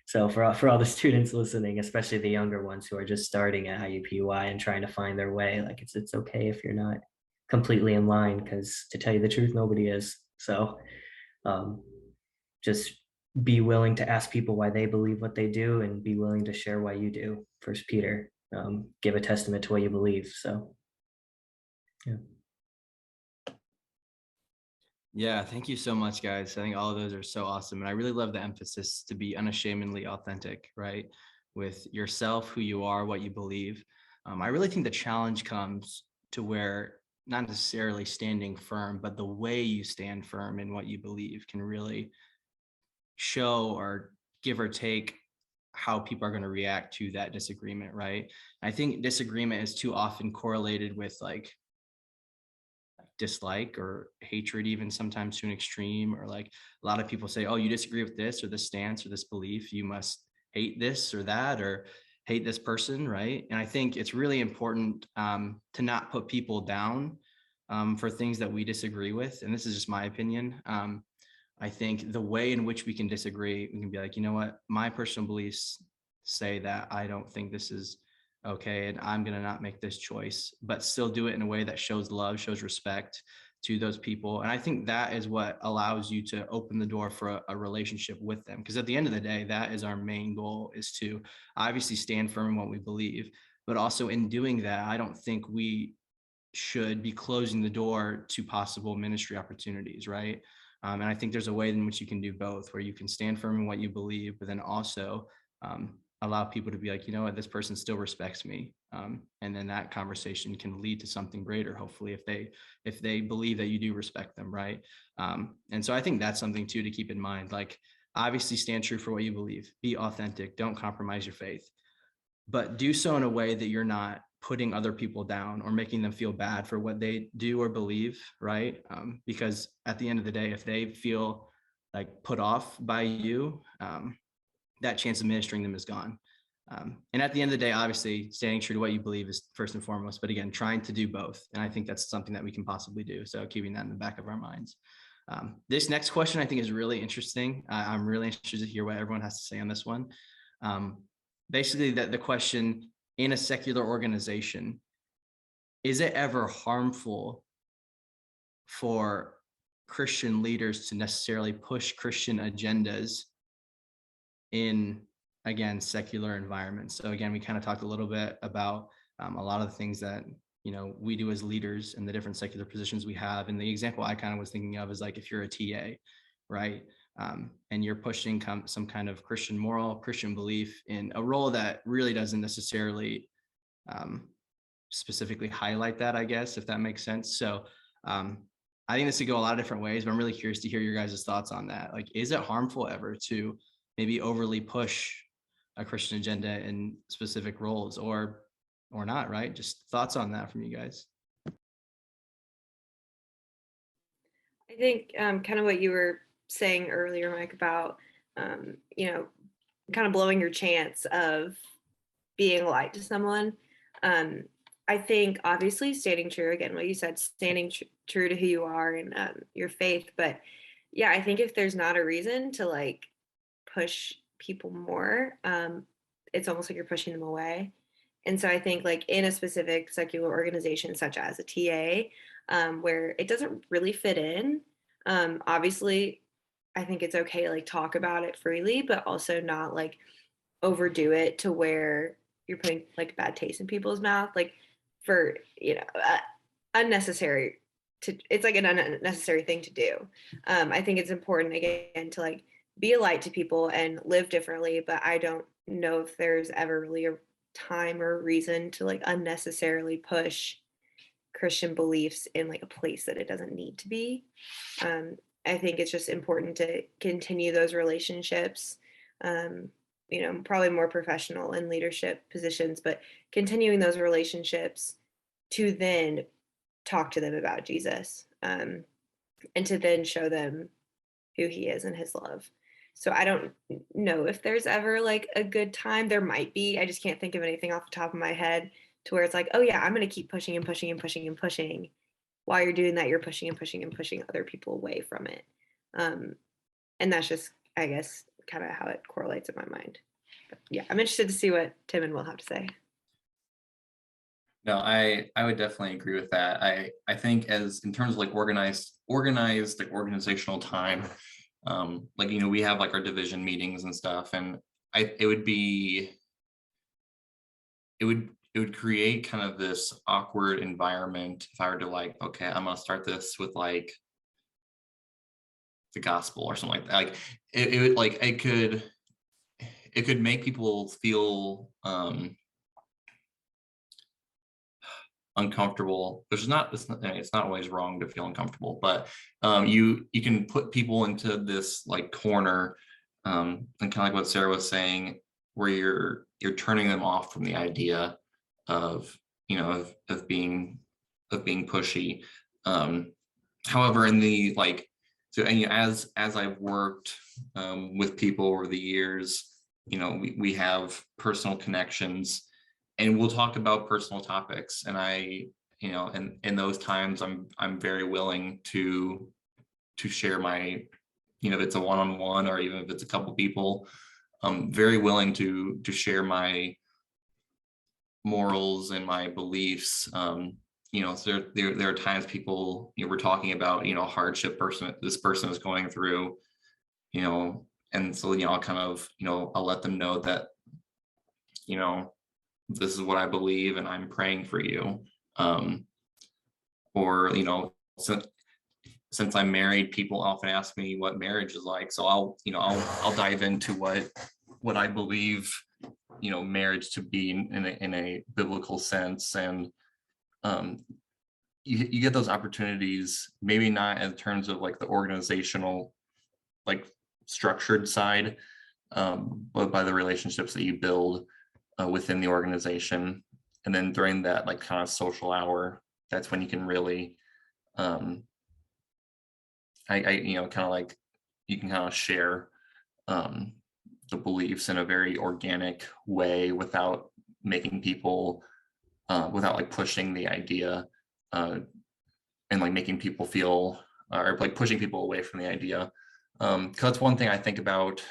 So for all the students listening, especially the younger ones who are just starting at IUPUI and trying to find their way, like it's okay if you're not completely in line, because to tell you the truth, nobody is. So just be willing to ask people why they believe what they do, and be willing to share why you do. First Peter, give a testament to what you believe. So yeah. Yeah, thank you so much, guys. I think all of those are so awesome. And I really love the emphasis to be unashamedly authentic, right? With yourself, who you are, what you believe. I really think the challenge comes to where not necessarily standing firm, but the way you stand firm in what you believe can really show or give or take how people are going to react to that disagreement, right? I think disagreement is too often correlated with like dislike or hatred, even sometimes to an extreme, or like a lot of people say, oh, you disagree with this or this stance or this belief, you must hate this or that, or hate this person, right? And I think it's really important to not put people down for things that we disagree with. And this is just my opinion. I think the way in which we can disagree, we can be like, you know what, my personal beliefs say that I don't think this is okay, and I'm going to not make this choice, but still do it in a way that shows love, shows respect to those people. And I think that is what allows you to open the door for a relationship with them. Because at the end of the day, that is our main goal, is to obviously stand firm in what we believe, but also in doing that, I don't think we should be closing the door to possible ministry opportunities, right? And I think there's a way in which you can do both, where you can stand firm in what you believe, but then also allow people to be like, you know what, this person still respects me. And then that conversation can lead to something greater, hopefully, if they believe that you do respect them, right? And so I think that's something too to keep in mind. Like, obviously stand true for what you believe, be authentic, don't compromise your faith, but do so in a way that you're not putting other people down or making them feel bad for what they do or believe, right? Because at the end of the day, if they feel like put off by you, that chance of ministering them is gone. And at the end of the day, obviously, standing true to what you believe is first and foremost, but again, trying to do both. And I think that's something that we can possibly do. So keeping that in the back of our minds. This next question I think is really interesting. I'm really interested to hear what everyone has to say on this one. Basically, the question, in a secular organization, is it ever harmful for Christian leaders to necessarily push Christian agendas in, again, secular environments? So again, we kind of talked a little bit about a lot of the things that, you know, we do as leaders and the different secular positions we have. And the example I kind of was thinking of is like, if you're a TA, right? And you're pushing some kind of Christian moral, Christian belief in a role that really doesn't necessarily specifically highlight that, I guess, if that makes sense. So I think this could go a lot of different ways, but I'm really curious to hear your guys' thoughts on that. Like, is it harmful ever to maybe overly push a Christian agenda in specific roles, or not, right? Just thoughts on that from you guys. I think kind of what you were saying earlier, Mike, about, you know, kind of blowing your chance of being a light to someone. I think obviously standing true, again, what you said, standing true to who you are and your faith. But yeah, I think if there's not a reason to like push people more, it's almost like you're pushing them away. And so I think like in a specific secular organization, such as a TA, where it doesn't really fit in, obviously, I think it's okay to like talk about it freely, but also not like overdo it to where you're putting like bad taste in people's mouth, like for, you know, unnecessary it's like an unnecessary thing to do. I think it's important, again, to like be a light to people and live differently, but I don't know if there's ever really a time or reason to like unnecessarily push Christian beliefs in like a place that it doesn't need to be. I think it's just important to continue those relationships, you know, probably more professional in leadership positions, but continuing those relationships to then talk to them about Jesus, and to then show them who he is and his love. So I don't know if there's ever like a good time. There might be. I just can't think of anything off the top of my head to where it's like, oh yeah, I'm going to keep pushing and pushing and pushing and pushing. While you're doing that, you're pushing and pushing and pushing other people away from it. And that's just, I guess, kind of how it correlates in my mind. But yeah, I'm interested to see what Tim and Will have to say. No, I would definitely agree with that. I think as in terms of like organized like organizational time, like we have like our division meetings and stuff, and it would be it would create kind of this awkward environment if I were to like, okay, I'm gonna start this with like the gospel or something like that. Like it would like it could make people feel uncomfortable, which is not it's not always wrong to feel uncomfortable, but you can put people into this like corner, and kind of like what Sarah was saying, where you're turning them off from the idea of of being pushy. However, in the like so and as I've worked with people over the years, we have personal connections, and we'll talk about personal topics, and and in those times I'm very willing to share my, if it's a one-on-one or even if it's a couple people, I'm very willing to share my morals and my beliefs. So there are times people, we're talking about, hardship this person is going through, and so, I'll kind of, I'll let them know that, this is what I believe and I'm praying for you. Or, since I'm married, people often ask me what marriage is like. So I'll dive into what I believe, marriage to be in a biblical sense. And you get those opportunities, maybe not in terms of like the organizational, like structured side, but by the relationships that you build within the organization. And then during that like kind of social hour, that's when you can really kind of like you can kind of share the beliefs in a very organic way without making people without like pushing the idea and like making people feel or like pushing people away from the idea. Because that's one thing I think about,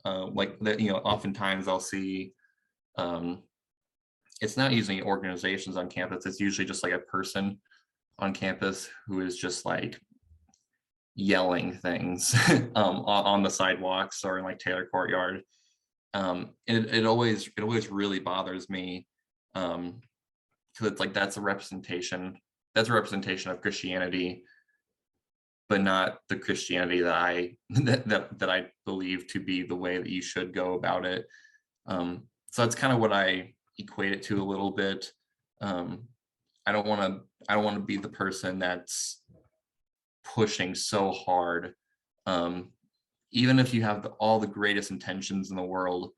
like that, oftentimes I'll see it's not usually organizations on campus, it's usually just like a person on campus who is just like yelling things on the sidewalks or in like Taylor Courtyard. It always really bothers me, because it's like that's a representation of Christianity, but not the Christianity that I that I believe to be the way that you should go about it. So that's kind of what I equate it to a little bit. I don't want to be the person that's pushing so hard, even if you have all the greatest intentions in the world,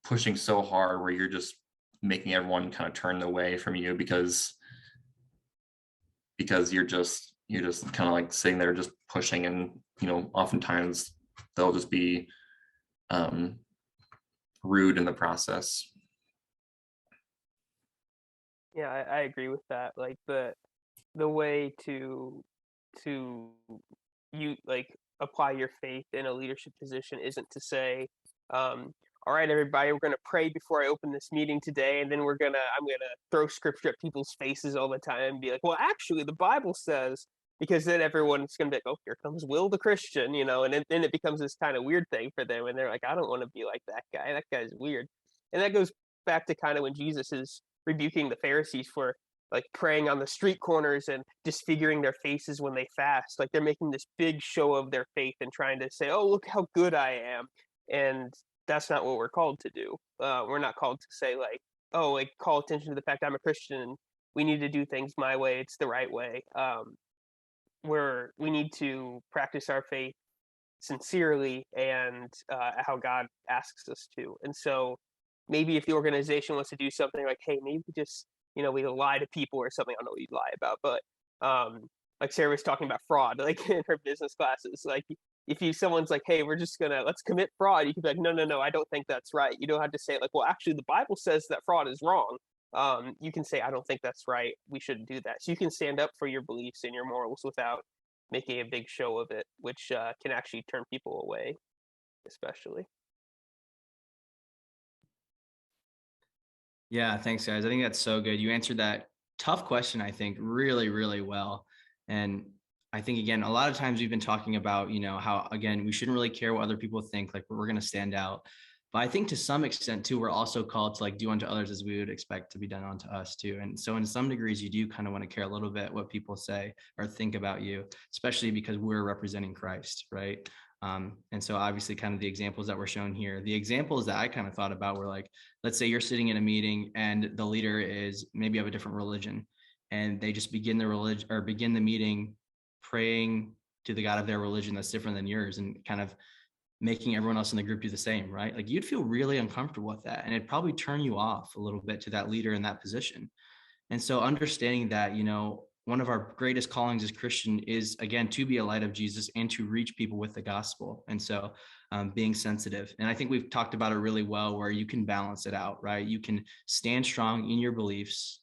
pushing so hard where you're just making everyone kind of turn away from you because you're just kind of like sitting there just pushing, and oftentimes they'll just be rude in the process. Yeah, I agree with that. Like the way to you like apply your faith in a leadership position isn't to say, all right, everybody, we're gonna pray before I open this meeting today, and then I'm gonna throw scripture at people's faces all the time and be like, well, actually, the Bible says, because then everyone's gonna be like, oh, here comes Will the Christian, and then it becomes this kind of weird thing for them, and they're like, I don't want to be like that guy. That guy's weird, and that goes back to kind of when Jesus is rebuking the Pharisees for like praying on the street corners and disfiguring their faces when they fast. Like they're making this big show of their faith and trying to say, oh, look how good I am. And that's not what we're called to do. We're not called to say like, oh, like call attention to the fact I'm a Christian and we need to do things my way. It's the right way. We need to practice our faith sincerely and how God asks us to. And so maybe if the organization wants to do something like, hey, maybe we just, we lie to people or something. I don't know what you lie about, but like Sarah was talking about fraud, like in her business classes, like if someone's like, hey, let's commit fraud, you can be like, no, I don't think that's right. You don't have to say it like, well, actually the Bible says that fraud is wrong. You can say, I don't think that's right. We shouldn't do that. So you can stand up for your beliefs and your morals without making a big show of it, which can actually turn people away, especially. Yeah, thanks, guys. I think that's so good. You answered that tough question, I think, really, really well. And I think, again, a lot of times we've been talking about, how, again, we shouldn't really care what other people think, like we're going to stand out. But I think to some extent, too, we're also called to like do unto others as we would expect to be done unto us, too. And so in some degrees, you do kind of want to care a little bit what people say or think about you, especially because we're representing Christ, right? And so obviously kind of the examples that were shown here, the examples that I kind of thought about were like, let's say you're sitting in a meeting and the leader is maybe of a different religion, and they just begin the meeting praying to the God of their religion that's different than yours, and kind of making everyone else in the group do the same, right? Like you'd feel really uncomfortable with that, and it'd probably turn you off a little bit to that leader in that position. And so understanding that, one of our greatest callings as Christian is, again, to be a light of Jesus and to reach people with the gospel. And so being sensitive. And I think we've talked about it really well, where you can balance it out, right? You can stand strong in your beliefs,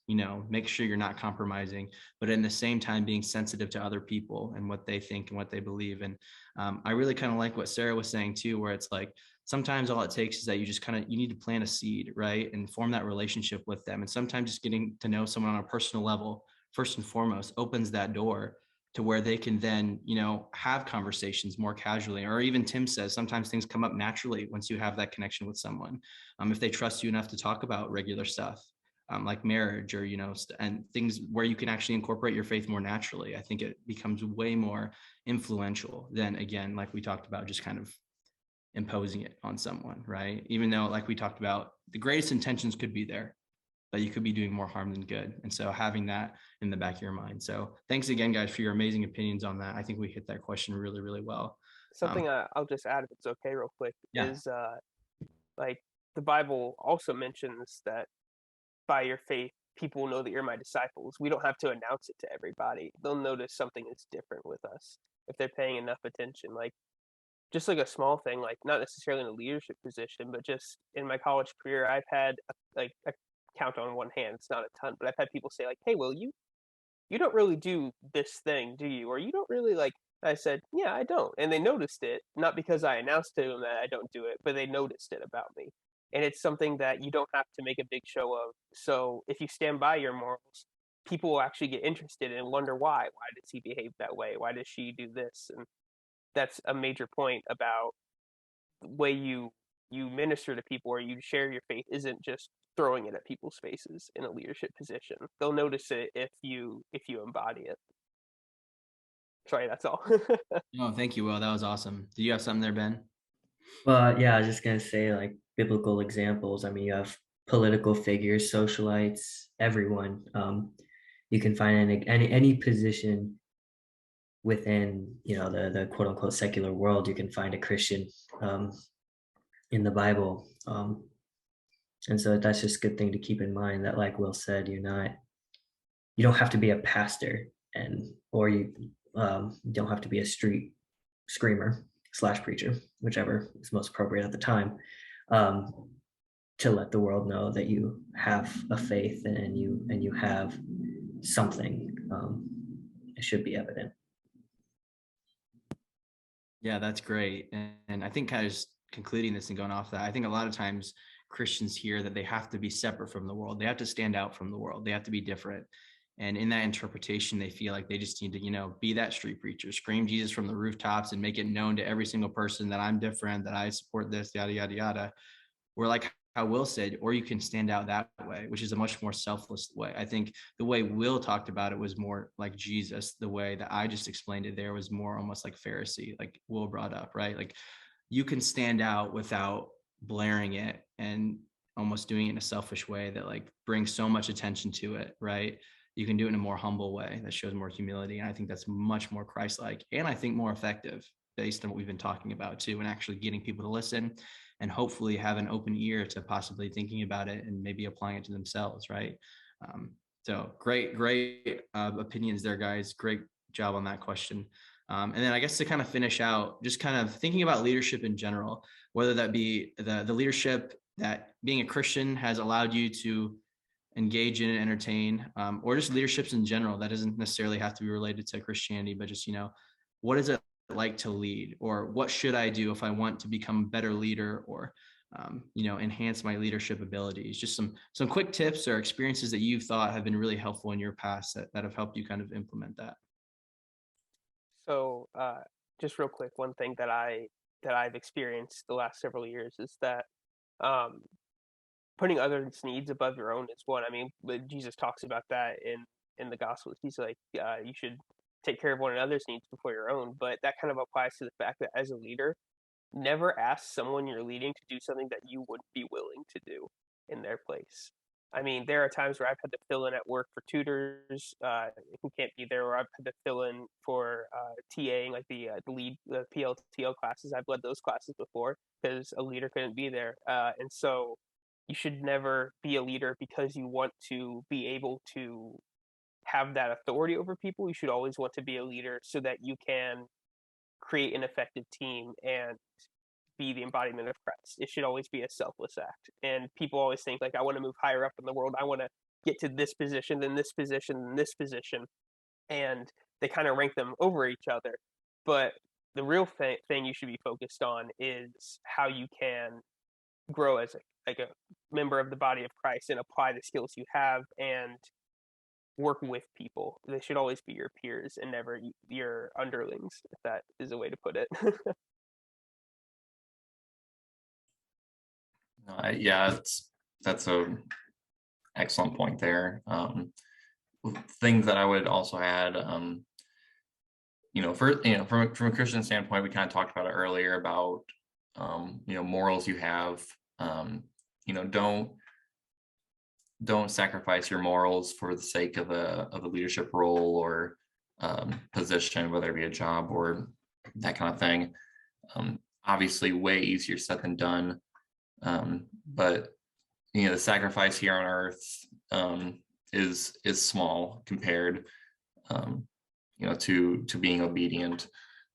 make sure you're not compromising, but in the same time, being sensitive to other people and what they think and what they believe. And I really kind of like what Sarah was saying too, where it's like, sometimes all it takes is that you just you need to plant a seed, right? And form that relationship with them. And sometimes just getting to know someone on a personal level, first and foremost, opens that door to where they can then, have conversations more casually. Or even Tim says, sometimes things come up naturally once you have that connection with someone. If they trust you enough to talk about regular stuff, like marriage or, and things where you can actually incorporate your faith more naturally, I think it becomes way more influential than, again, like we talked about, just kind of imposing it on someone, right? Even though, like we talked about, the greatest intentions could be there, but you could be doing more harm than good. And so having that in the back of your mind. So thanks again, guys, for your amazing opinions on that. I think we hit that question really, really well. Something I'll just add, if it's okay, real quick, Yeah. is like the Bible also mentions that by your faith, people will know that you're my disciples. We don't have to announce it to everybody. They'll notice something is different with us if they're paying enough attention. Like, just like a small thing, like not necessarily in a leadership position, but just in my college career, I've had like a count on one hand, it's not a ton, but I've had people say like, "Hey, Will, you don't really do this thing, do you? Or you don't really like." I said, "Yeah, I don't," and they noticed it, not because I announced to them that I don't do it, but they noticed it about me. And it's something that you don't have to make a big show of. So if you stand by your morals, people will actually get interested and wonder why. Why does he behave that way? Why does she do this? And that's a major point about the way you minister to people or you share your faith isn't just throwing it at people's faces in a leadership position. They'll notice it if you embody it. Sorry, that's all. No, thank you, Will. That was awesome. Do you have something there, Ben? Well, yeah, I was just gonna say, like, biblical examples. I mean, you have political figures, socialites, everyone. You can find in any position within, the quote unquote secular world. You can find a Christian in the Bible. And so that's just a good thing to keep in mind, that, like Will said, you don't have to be a pastor, or you don't have to be a street screamer / preacher, whichever is most appropriate at the time, to let the world know that you have a faith and you have something. It should be evident. Yeah, that's great. And I think kind of just concluding this and going off that, I think a lot of times Christians hear that they have to be separate from the world. They have to stand out from the world. They have to be different. And in that interpretation, they feel like they just need to, be that street preacher, scream Jesus from the rooftops and make it known to every single person that I'm different, that I support this, yada, yada, yada. We're like how Will said, or you can stand out that way, which is a much more selfless way. I think the way Will talked about it was more like Jesus. The way that I just explained it there was more almost like Pharisee, like Will brought up, right? Like you can stand out without blaring it and almost doing it in a selfish way that like brings so much attention to it, right? You can do it in a more humble way that shows more humility. And I think that's much more Christ-like, and I think more effective based on what we've been talking about too, and actually getting people to listen and hopefully have an open ear to possibly thinking about it and maybe applying it to themselves, right? So great opinions there, guys. Great job on that question. And then I guess to kind of finish out, just kind of thinking about leadership in general, whether that be the leadership that being a Christian has allowed you to engage in and entertain, or just leaderships in general. That doesn't necessarily have to be related to Christianity, but just, what is it like to lead, or what should I do if I want to become a better leader, or enhance my leadership abilities? Just some quick tips or experiences that you've thought have been really helpful in your past that have helped you kind of implement that. So, just real quick, one thing that I've experienced the last several years is that um, putting others' needs above your own is one. I mean, Jesus talks about that in the Gospels. He's like, you should take care of one another's needs before your own. But that kind of applies to the fact that as a leader, never ask someone you're leading to do something that you wouldn't be willing to do in their place. I mean, there are times where I've had to fill in at work for tutors who can't be there, or I've had to fill in for TAing, like the PLTO classes. I've led those classes before because a leader couldn't be there, and so you should never be a leader because you want to be able to have that authority over people. You should always want to be a leader so that you can create an effective team and be the embodiment of Christ. It should always be a selfless act. And people always think like, I want to move higher up in the world. I want to get to this position, then this position, then this position. And they kind of rank them over each other. But the real thing you should be focused on is how you can grow as a member of the body of Christ and apply the skills you have and work with people. They should always be your peers and never your underlings, if that is a way to put it. Yeah, that's a excellent point there. Things that I would also add, from a Christian standpoint, we kind of talked about it earlier about morals you have. Don't sacrifice your morals for the sake of a leadership role or position, whether it be a job or that kind of thing. Obviously, way easier said than done. But the sacrifice here on earth is small compared to being obedient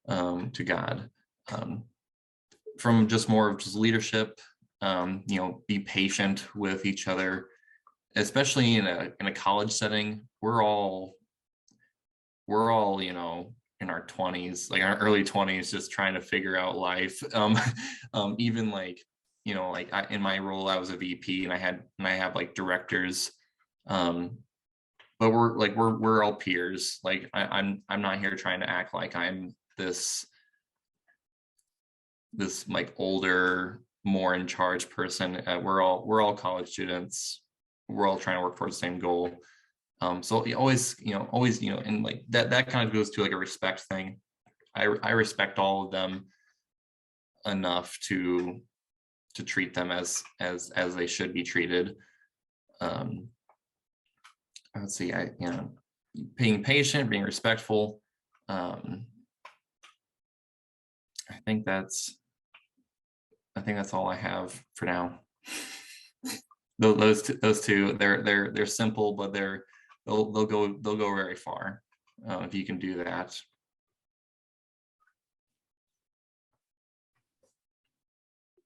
to God. From just more of just leadership, be patient with each other, especially in a college setting. We're all in our 20s, like our early 20s, just trying to figure out life. Even in my role, I was a VP, and I have like directors, but we're all peers. Like I'm not here trying to act like I'm this like older, more in charge person. We're all college students. We're all trying to work towards the same goal. So you always, and like that kind of goes to like a respect thing. I respect all of them enough to treat them as they should be treated. Let's see, being patient, being respectful. I think that's all I have for now. Those two, they're simple, but they'll go very far if you can do that.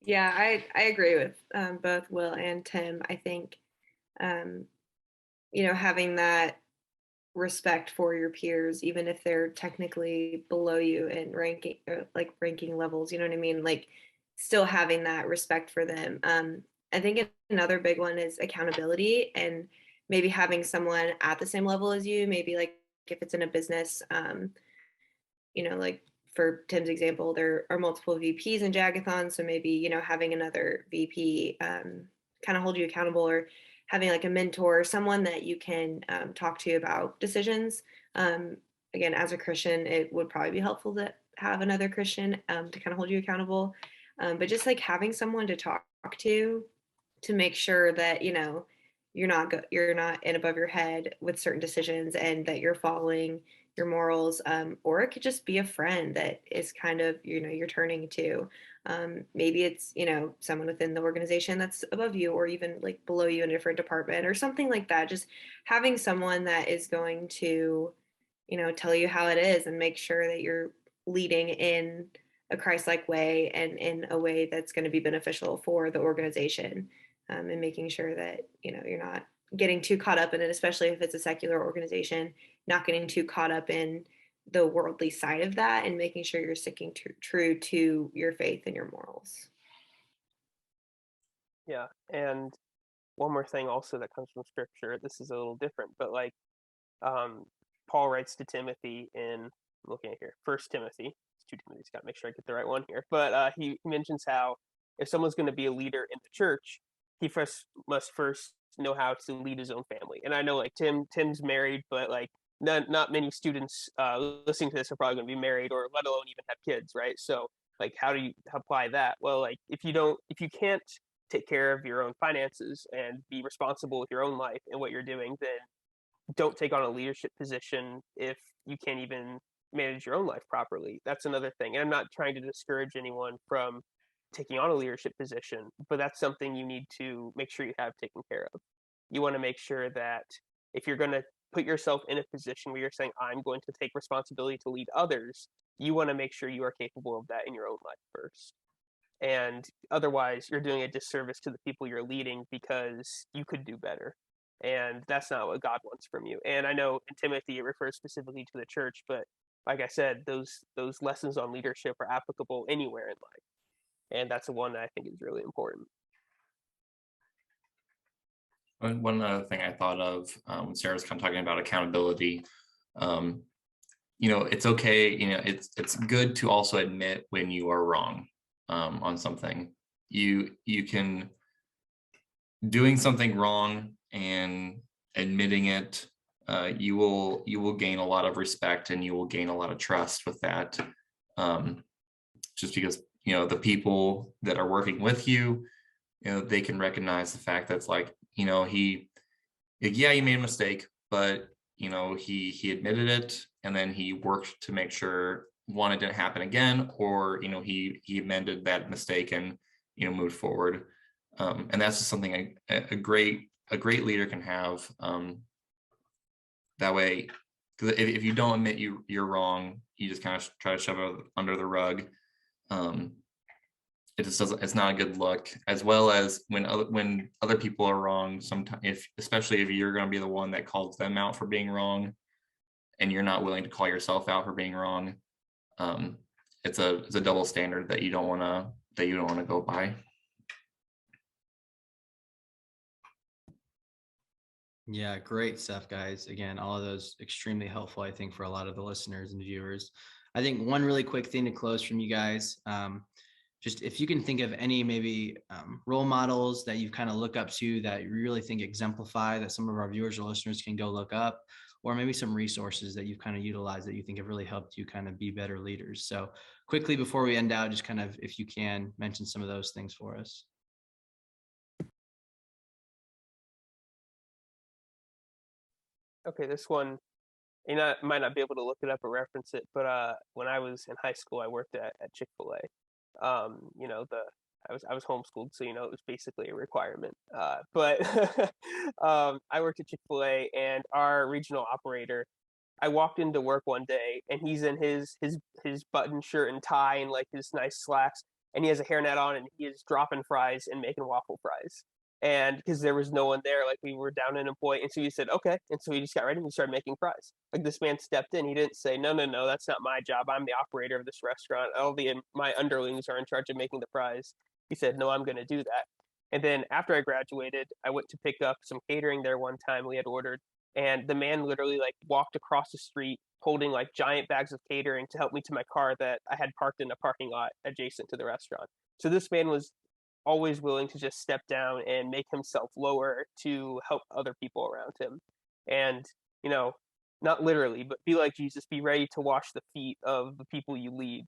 Yeah, I agree with both Will and Tim. I think having that respect for your peers, even if they're technically below you in ranking levels, you know what I mean? Like still having that respect for them. I think another big one is accountability, and maybe having someone at the same level as you, maybe like if it's in a business, like for Tim's example, there are multiple VPs in Jagathon. So maybe, having another VP kind of hold you accountable, or having like a mentor, someone that you can talk to about decisions. Again, as a Christian, it would probably be helpful to have another Christian to kind of hold you accountable. But just like having someone to talk to make sure that, you're not in above your head with certain decisions, and that you're following your morals, or it could just be a friend that is kind of, you're turning to. Maybe it's, someone within the organization that's above you, or even like below you in a different department or something like that. Just having someone that is going to, tell you how it is and make sure that you're leading in a Christ-like way, and in a way that's going to be beneficial for the organization, and making sure that, you're not getting too caught up in it, especially if it's a secular organization, not getting too caught up in the worldly side of that, and making sure you're sticking true to your faith and your morals. Yeah. And one more thing also that comes from scripture, this is a little different, but like Paul writes to Timothy in, I'm looking at here, First Timothy. It's two Timothy's, got to make sure I get the right one here. But he mentions how if someone's going to be a leader in the church, he must first know how to lead his own family. And I know like Tim's married, but like not many students listening to this are probably going to be married, or let alone even have kids, right? So like, how do you apply that? Well, like if you can't take care of your own finances and be responsible with your own life and what you're doing, then don't take on a leadership position if you can't even manage your own life properly. That's another thing. And I'm not trying to discourage anyone from taking on a leadership position, but that's something you need to make sure you have taken care of. You want to make sure that if you're going to put yourself in a position where you're saying, I'm going to take responsibility to lead others, you want to make sure you are capable of that in your own life first. And otherwise, you're doing a disservice to the people you're leading because you could do better. And that's not what God wants from you. And I know in Timothy, it refers specifically to the church, but like I said, those lessons on leadership are applicable anywhere in life. And that's the one that I think is really important. One other thing I thought of when Sarah was kind of talking about accountability, it's okay. It's good to also admit when you are wrong on something. You can doing something wrong and admitting it. You will gain a lot of respect and you will gain a lot of trust with that. Just because the people that are working with you, they can recognize the fact that's like, he made a mistake, but he admitted it, and then he worked to make sure one, it didn't happen again, or he amended that mistake and moved forward. And that's just something a great leader can have. That way, because if you don't admit you're wrong, you just kind of try to shove it under the rug. It just doesn't. It's not a good look. As well as when other people are wrong, sometimes, especially if you're going to be the one that calls them out for being wrong, and you're not willing to call yourself out for being wrong, it's a double standard that you don't want to go by. Yeah, great stuff, guys. Again, all of those extremely helpful, I think, for a lot of the listeners and viewers. I think one really quick thing to close from you guys, just if you can think of any maybe role models that you kind of look up to that you really think exemplify, that some of our viewers or listeners can go look up, or maybe some resources that you've kind of utilized that you think have really helped you kind of be better leaders. So quickly before we end out, just kind of, if you can, mention some of those things for us. Okay, this one, you might not be able to look it up or reference it, but when I was in high school, I worked at Chick-fil-A. I was homeschooled, so it was basically a requirement. But I worked at Chick-fil-A, and our regional operator, I walked into work one day, and he's in his button shirt and tie and like his nice slacks, and he has a hairnet on, and he is dropping fries and making waffle fries. And because there was no one there, like we were down an employee, and so he said, okay. And so he just got ready and we started making fries. Like this man stepped in. He didn't say, no, that's not my job. I'm the operator of this restaurant. My underlings are in charge of making the fries. He said, no, I'm going to do that. And then after I graduated, I went to pick up some catering there one time we had ordered. And the man literally like walked across the street holding like giant bags of catering to help me to my car that I had parked in a parking lot adjacent to the restaurant. So this man was always willing to just step down and make himself lower to help other people around him. And, not literally, but be like Jesus, be ready to wash the feet of the people you lead.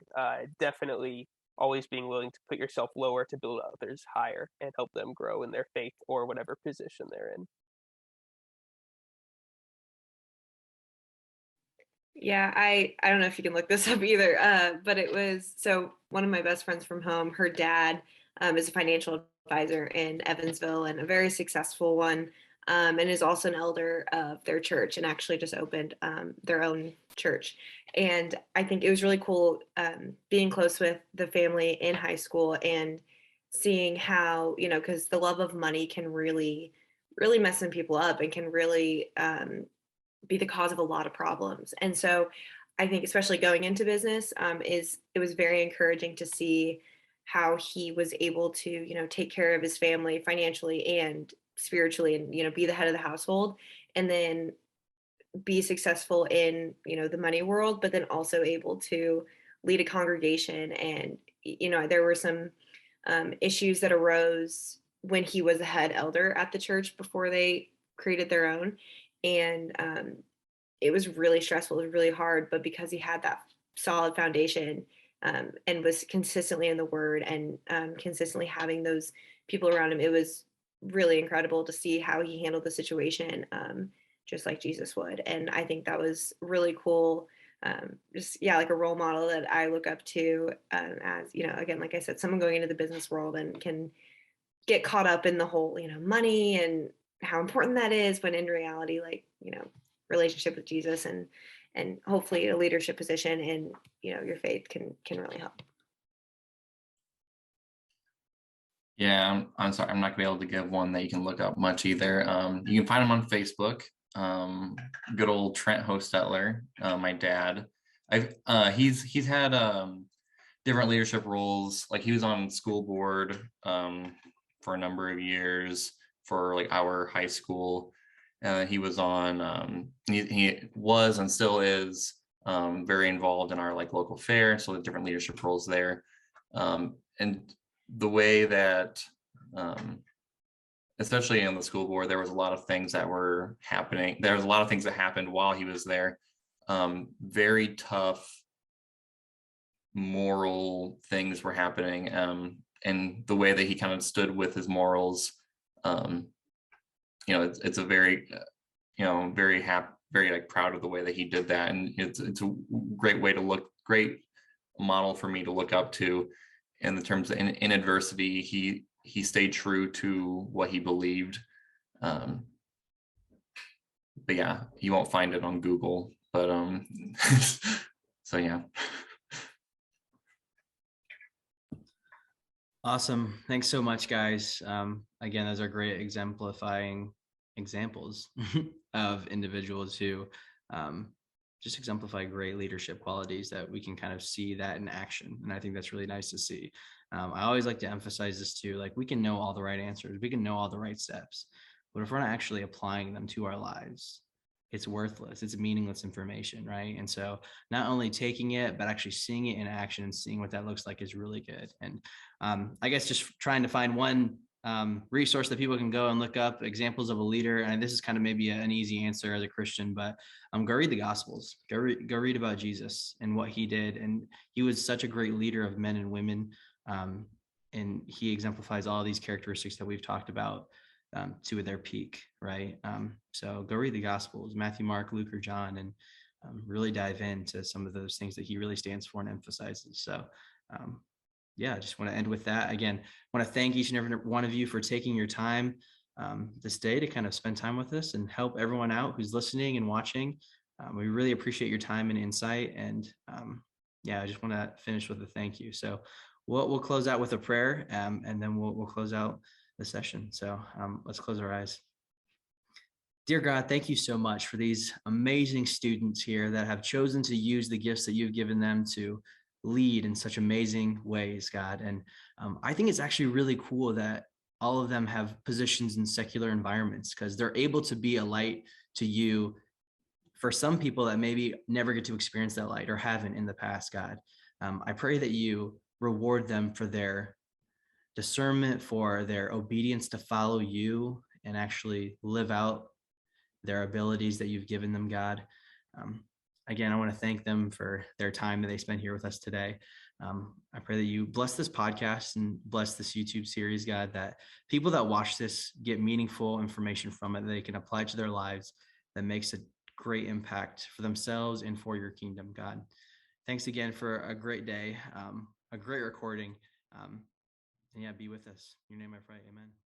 Definitely always being willing to put yourself lower to build others higher and help them grow in their faith or whatever position they're in. Yeah, I don't know if you can look this up either, but it was, so one of my best friends from home, her dad is a financial advisor in Evansville and a very successful one, and is also an elder of their church and actually just opened their own church. And I think it was really cool being close with the family in high school and seeing how, because the love of money can really, really mess some people up and can really be the cause of a lot of problems. And so I think especially going into business, it was very encouraging to see how he was able to, take care of his family financially and spiritually, and, be the head of the household, and then be successful in, the money world, but then also able to lead a congregation. And, there were some issues that arose when he was a head elder at the church before they created their own. And it was really stressful. It was really hard, but because he had that solid foundation, and was consistently in the word, and consistently having those people around him, it was really incredible to see how he handled the situation, just like Jesus would. And I think that was really cool. Just, yeah, like a role model that I look up to, as, again, like I said, someone going into the business world and can get caught up in the whole, money and how important that is, when in reality, like, relationship with Jesus, and hopefully a leadership position in, your faith can really help. Yeah, I'm sorry, I'm not gonna be able to give one that you can look up much either. You can find him on Facebook. Good old Trent Hostetler, my dad. He's had different leadership roles. Like he was on school board for a number of years for like our high school. He was on he was and still is very involved in our like local fair, so the different leadership roles there. And the way that especially in the school board, there was a lot of things that were happening. There was a lot of things that happened while he was there. Very tough moral things were happening, and the way that he kind of stood with his morals, it's a very very happy, very like proud of the way that he did that, and it's a great model for me to look up to in the terms of in adversity. He stayed true to what he believed. But yeah, you won't find it on Google, but so yeah. Awesome. Thanks so much, guys. Again, those are great exemplifying examples of individuals who just exemplify great leadership qualities that we can kind of see that in action. And I think that's really nice to see. I always like to emphasize this too, like we can know all the right answers, we can know all the right steps, but if we're not actually applying them to our lives, it's worthless. It's meaningless information, right? And so not only taking it, but actually seeing it in action and seeing what that looks like is really good. And I guess just trying to find one resource that people can go and look up examples of a leader. And this is kind of maybe an easy answer as a Christian, but go read the Gospels. Go read about Jesus and what he did. And he was such a great leader of men and women. And he exemplifies all these characteristics that we've talked about to their peak, right? So go read the Gospels, Matthew, Mark, Luke, or John, and really dive into some of those things that he really stands for and emphasizes. So yeah, I just want to end with that. Again, I want to thank each and every one of you for taking your time this day to kind of spend time with us and help everyone out who's listening and watching. We really appreciate your time and insight. And yeah, I just want to finish with a thank you. So we'll close out with a prayer, and then we'll close out the session. So let's close our eyes. Dear God, thank you so much for these amazing students here that have chosen to use the gifts that you've given them to lead in such amazing ways, God. And I think it's actually really cool that all of them have positions in secular environments, because they're able to be a light to you for some people that maybe never get to experience that light or haven't in the past, God. I pray that you reward them for their discernment, for their obedience to follow you and actually live out their abilities that you've given them, God. Again, I want to thank them for their time that they spent here with us today. I pray that you bless this podcast and bless this YouTube series, God, that people that watch this get meaningful information from it that they can apply to their lives, that makes a great impact for themselves and for your kingdom, God. Thanks again for a great day, a great recording. And yeah, be with us. In your name I pray, amen.